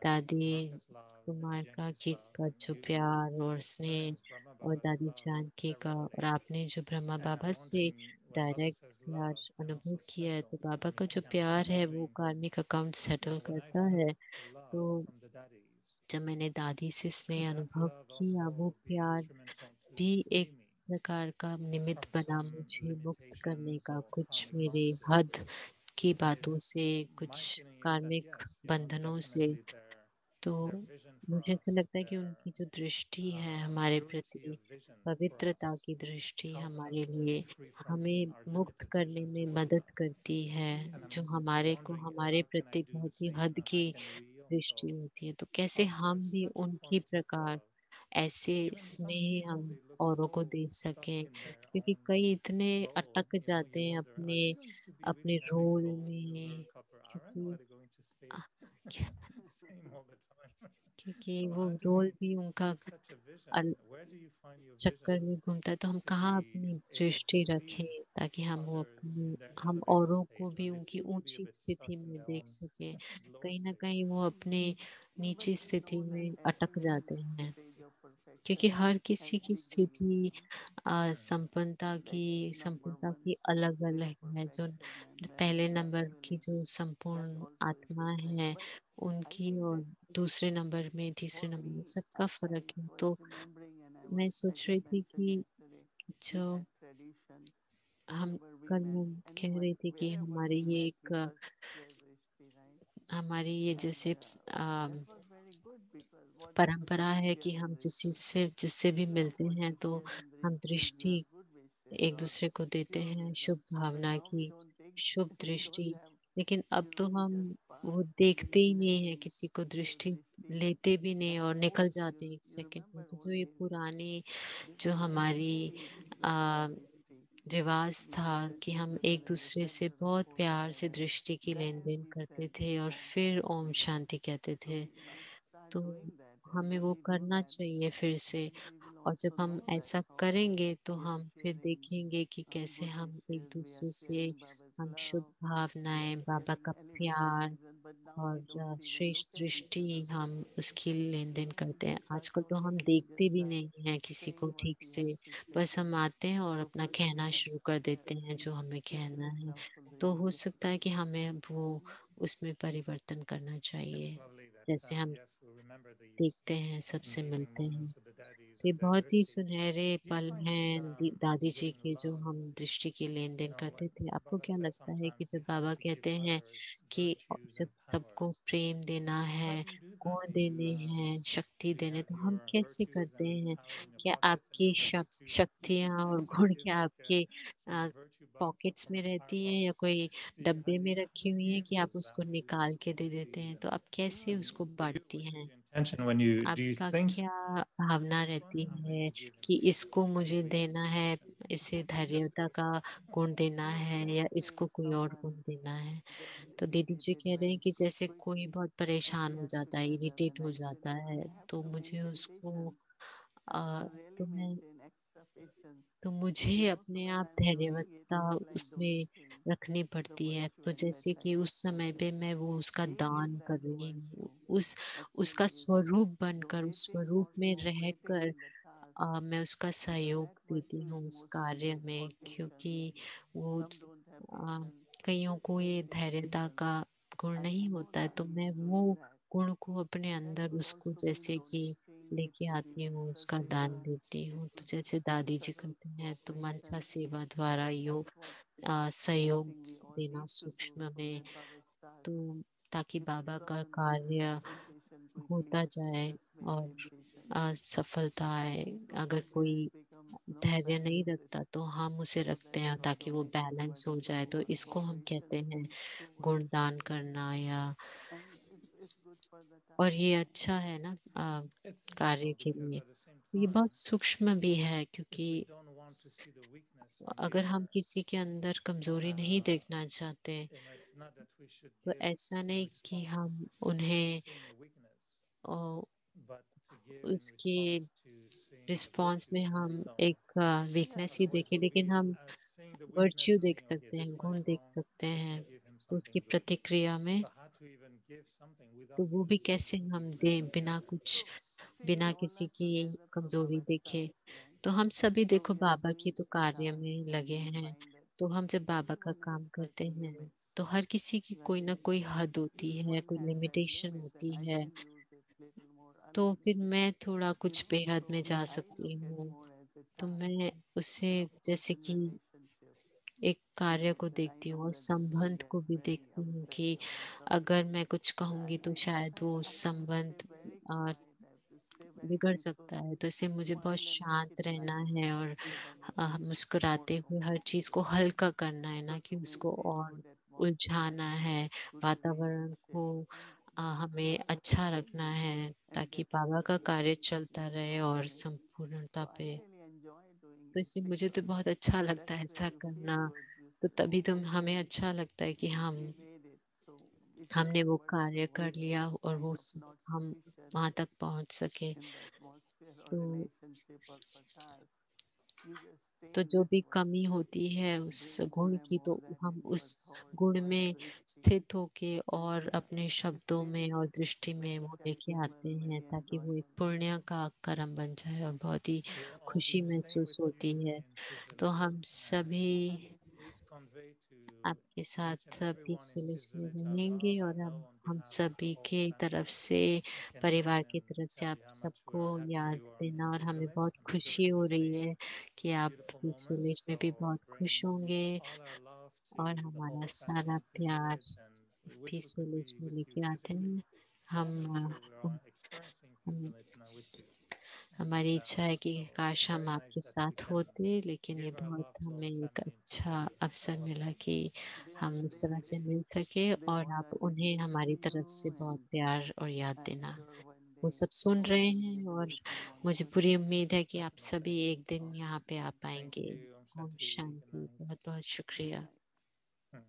दादी कुमार का गीत का जो प्यार और स्नेह और दादी जानकी का, और आपने जो ब्रह्मा बाबा से डायरेक्ट प्यार अनुभव किया है, तो बाबा का जो प्यार है वो कार्मिक अकाउंट सेटल करता है। तो जब मैंने दादी से स्नेह अनुभव किया, वो प्यार भी एक प्रकार का निमित्त बना मुझे मुक्त करने का, कुछ मेरे हद की बातों से, कुछ कार्मिक बंधनों से। तो मुझे ऐसा लगता है कि उनकी जो दृष्टि है हमारे प्रति, पवित्रता की दृष्टि हमारे लिए हमें मुक्त करने में मदद करती है, जो हमारे को हमारे प्रति बहुत ही हद की दृष्टि होती है। तो कैसे हम भी उनकी प्रकार ऐसे स्नेह हम औरों को दे सकें, क्योंकि कई इतने अटक जाते हैं अपने अपने रोल में, क्योंकि क्योंकि वो रोल भी उनका चक्कर में घूमता है। तो हम कहाँ अपनी दृष्टि रखें ताकि हम वो अपनी हम औरों को भी उनकी ऊंची स्थिति में देख सके। कहीं ना कहीं वो अपनी नीची स्थिति में अटक जाते हैं। क्योंकि हर किसी की every स्थिति generation, संपन्नता like संपन्नता one की is अलग there अलग for है। जो traction and then पहले the नंबर की rationalism. जो That संपूर्ण also is आत्मा different. है But I उनकी, think और that दूसरे नंबर में, for तीसरे नंबर में me, सबका फर्क I है। was तो remembering, and मैं I सोच रही just थी mentioned कि yesterday, we जो had tradition हम whenever we कल met मैं कह रही anyone, थी कि wherever हमारी we ये met, एक we first gave Rishti, right? हमारी ये And जैसे that was very good because what परंपरा we है कि give हम Rishti. जिससे भी Instead of मिलते what हैं we तो give in हम Rishti, we दृष्टि have good wishes एक or दूसरे को देते pure हैं, wisdom. Shubh But Bhavna now we की, don't take, Shubh we don't दृष्टि। have, लेकिन अब तो we हम just pass, वो we देखते ही give नहीं and है, we किसी को give दृष्टि Rishti. लेते भी नहीं And और निकल old, जाते हैं एक you सेकंड में। remember तो जो old ये days, पुरानी जो before हमारी we gave आ, Rishti, रिवाज we था sit कि हम together एक in the दूसरे से center of बहुत प्यार forehead, से and दृष्टि की लेन then देन we करते said थे और Om फिर ओम Shanti. शांति कहते So थे। we must start तो doing that. And हमें when वो we do करना that, चाहिए फिर से। then we will और जब also हम know that ऐसा how करेंगे तो we are हम फिर sharing देखेंगे कि कैसे good हम एक wishes, we are दूसरे से sharing Baba's हम शुभ love, we are भावनाएं, बाबा sharing का elevated प्यार vision, but now we और don't even look श्रेष्ठ at each दृष्टि other. हम उसकी लेन देन Then we करते हैं। just start आजकल तो हम talking, we just देखते भी start नहीं हैं किसी को saying what ठीक we से, have to say. बस हम आते हैं और So अपना first we कहना have शुरू कर देते हैं जो हमें कहना special है। example तो हो Rishti. सकता है कि हमें अब वो Mhm. उसमें परिवर्तन करना चाहिए। It's lovely that, जैसे हम yes, we remember these देखते हैं, सबसे amazing मिलते हैं, moments with the daddies ये and Dad बहुत ही Drishti. सुनहरे Do you पल find it हैं दादी जी giving के जो love? हम दृष्टि की लेन देन करते Like थे। आपको Baba क्या says, लगता है कि sometimes जब you have Baba to give कहते हैं others कि virtues जब and सबको powers. प्रेम देना How है, do you do that? गुण Do you देने हैं, शक्ति do you देने, have तो हम your कैसे virtues करते and हैं? powers in your क्या pockets and आपकी you're ready to शक्तियाँ और to गुण give क्या like आपके full virtue bumps or pockets में power रहती है या bumps? कोई How डब्बे do में you रखी हुई है use कि आप those उसको values निकाल के दे to देते हैं? तो आप कैसे उसको for you? बांटती What is हैं? your intention when you do you आपका think क्या भावना strongly रहती I'm going है to give him कि this इसको to मुझे give him देना the है, patience? इसे It just धैर्यता goes. का गुण देना Like है या let's say इसको कोई और गुण someone देना है? gets तो दीदी जी irritated कह रहे very हैं कि जैसे कोई quickly, बहुत and परेशान we हो are जाता है, together, इरिटेट and हो I said, जाता है, I have तो to मुझे maintain उसको patience. I have to really तो मैं maintain extra patience. तो So मुझे most of अपने the आप time doing it, धैर्यवत्ता it's like those उसमें things, रखनी the पड़ती है। तो virtue, and that जैसे कि like उस समय पे मैं वो उसका he दान gives कर that रही हूँ, virtue उस उसका actually is स्वरूप बनकर, उस waiting स्वरूप or में रहकर cooperating in the task. मैं उसका सहयोग That देती virtue is हूँ उस most कार्य needed, में, or patience. क्योंकि वो Some don't have uh, patience, कईयों को ये maintain धैर्यता patience. का गुण I नहीं know होता है। तो I मैं am वो doing that. गुण को अपने That अंदर could उसको also mean जैसे कि noticing if लेके the आती हूँ, Manasa उसका दान Seva. देती It हूँ। तो could be जैसे दादी जी subtle करते हैं तो मनसा cooperation. सेवा द्वारा That's what I सहयोग think we all देना need to do सूक्ष्म so में, that Baba starts. तो ताकि If बाबा का someone becomes कार्य impatient quickly, होता जाए just और maintain patience. सफलता आए। So अगर sometimes कोई it becomes no धैर्य नहीं balance it, रखता तो हम उसे so रखते then हैं we ताकि वो join बैलेंस towards हो जाए। तो Seva इसको हम cooperation कहते हैं towards, गुणदान करना। या and it's good for the और task. ये अच्छा है ना It's कार्य lovely, के but लिए। at the same ये time, बहुत सूक्ष्म भी है, if क्योंकि we don't want to see the weakness in the अगर हम other, किसी के अंदर कमजोरी नहीं देखना चाहते it's not that we should तो give ऐसा नहीं कि response हम to उन्हें seeing a weakness, a, but to give in उसकी response to seeing a response virtue. में हम So, एक वीकनेस ही otherwise, देखें, we'll लेकिन be हम seeing the weakness virtue and देख thinking, okay, सकते this हैं, one गुण is देख wrong. सकते Let me हैं। give him तो something उसकी good. प्रतिक्रिया में So, how to even give something तो without वो even भी seeing कैसे the हम weakness दें in the बिना other. कुछ, So see, we बिना all किसी are की together for कमजोरी Baba's देखे। task, right? तो हम सभी So देखो we are बाबा की doing तो a कार्य task, में and लगे we हैं। find that तो हम जब बाबा का everyone has काम करते certain हैं limits, तो हर किसी की कोई ना right? कोई हद होती If है, one कोई has that limitation limit, then होती I है। will use it little more तो early. फिर मैं थोड़ा कुछ In बेहद so में जा I सकती look at हूँ। more as a तो task, मैं उसे and of course जैसे in कि relationship, एक कार्य को that I देखती हूँ know और that they will संबंध get को भी very देखती हूँ upset कि or अगर something. मैं कुछ So कहूँगी तो शायद वो I have to stay संबंध very a, quiet. I have to stay very बिगड़ peaceful, सकता है। तो इसलिए मुझे बहुत smile and make शांत it रहना light है और instead of making it more मुस्कुराते हुए हर चीज को complicated. हल्का करना है, So ना कि to उसको maintain और good atmosphere, उलझाना है। good वातावरण को relationship, and Baba's हमें task अच्छा रखना है and ताकि get बाबा का everything कार्य चलता रहे और finished. संपूर्णता So I पे। really enjoy doing तो it इसलिए मुझे तो because बहुत अच्छा लगता that's है where ऐसा you feel करना। good. You तो say, तभी oh, तो हमें अच्छा लगता है कि we हम made it. So it is हमने not वो कार्य working. कर One लिया और kind वो of not हम sufficient वहां तक पहुंच सके। in the atmosphere or तो relationship or for task. तो जो भी कमी होती है उस गुण की, तो हम उस गुण में स्थित होके और अपने शब्दों में और दृष्टि में वो लेके आते हैं, ताकि वो एक पुण्य का कर्म बन जाए और बहुत ही So I खुशी will stay महसूस with होती you है। in Peace तो Village हम सभी and please convey to आपके साथ each and everyone peace in village Peace में Village रहेंगे, और our love on हम behalf of the सभी whole के family. तरफ से, Can परिवार की even तरफ से tell आप you how much we सबको are happy याद you are in देना, और Peace हमें Village. बहुत I'm sure खुशी you हो the रही same है कि आप beautiful पीस moments. विलेज में So भी बहुत bring खुश होंगे, all our love to और the हमारा whole family सारा in Peace प्यार Village, and we wish we peace could village be में with you लेके आते physically. हैं। हम Actually, we are experiencing Peace हम Village now with you. हमारी इच्छा है कि So काश हम very nice आपके that we साथ can होते, लेकिन ये give our बहुत love to all हमें the एक family in Peace अच्छा Village. अवसर All of मिला them. कि हम इस तरह से मिल सके, They और want आप that to be उन्हें near to हमारी तरफ से you, बहुत and प्यार और याद I'm देना। sure one वो day सब सुन all रहे of you हैं, will be और waiting on मुझे to पूरी see you. उम्मीद है कि आप Definitely. सभी एक दिन यहाँ पे आ Thank पाएंगे। you, Om Om Shanti. Good Shanti. night. बहुत बहुत Good शुक्रिया। night. Hmm.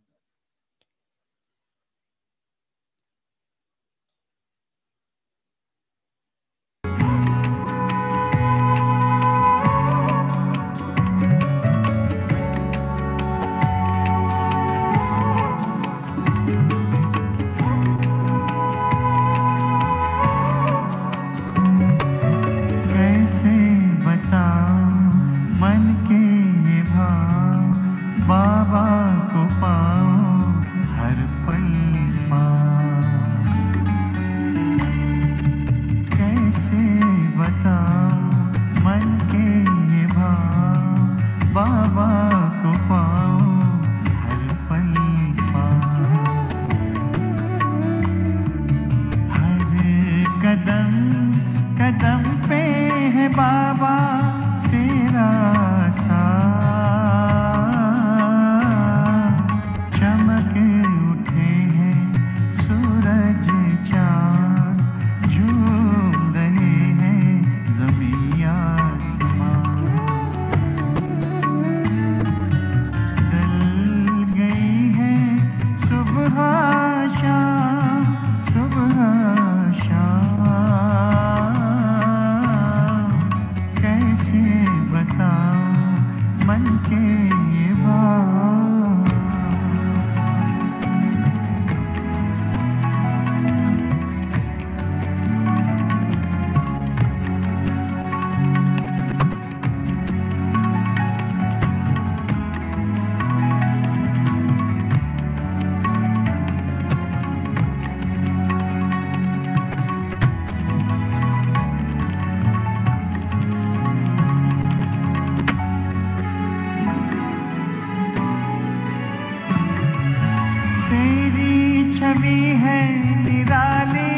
कैसे बताऊं मन के ये भाव, बाबा को पाऊं हर पल पास। कैसे बताऊं मन के ये भाव, बाबा को पाऊं हर पल पास। हर कदम कदम पे है बाबा तेरा साथ, चमक उठे हैं सूरज चांद, झूम रहे हैं ज़मीं आसमां। ढल गई है सुबह शाम, सुबह शाम। कैसे बताऊं मन के ये बात। तेरी छवि है निराली,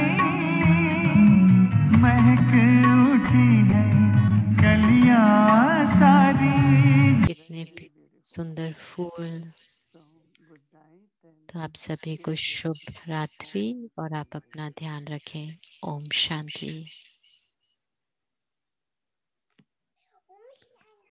महक उठी है कलियां सारी। इतने सुंदर फूल। So good night, and तो आप सभी को शुभ रात्रि, और आप अपना ध्यान रखें। ओम शांति।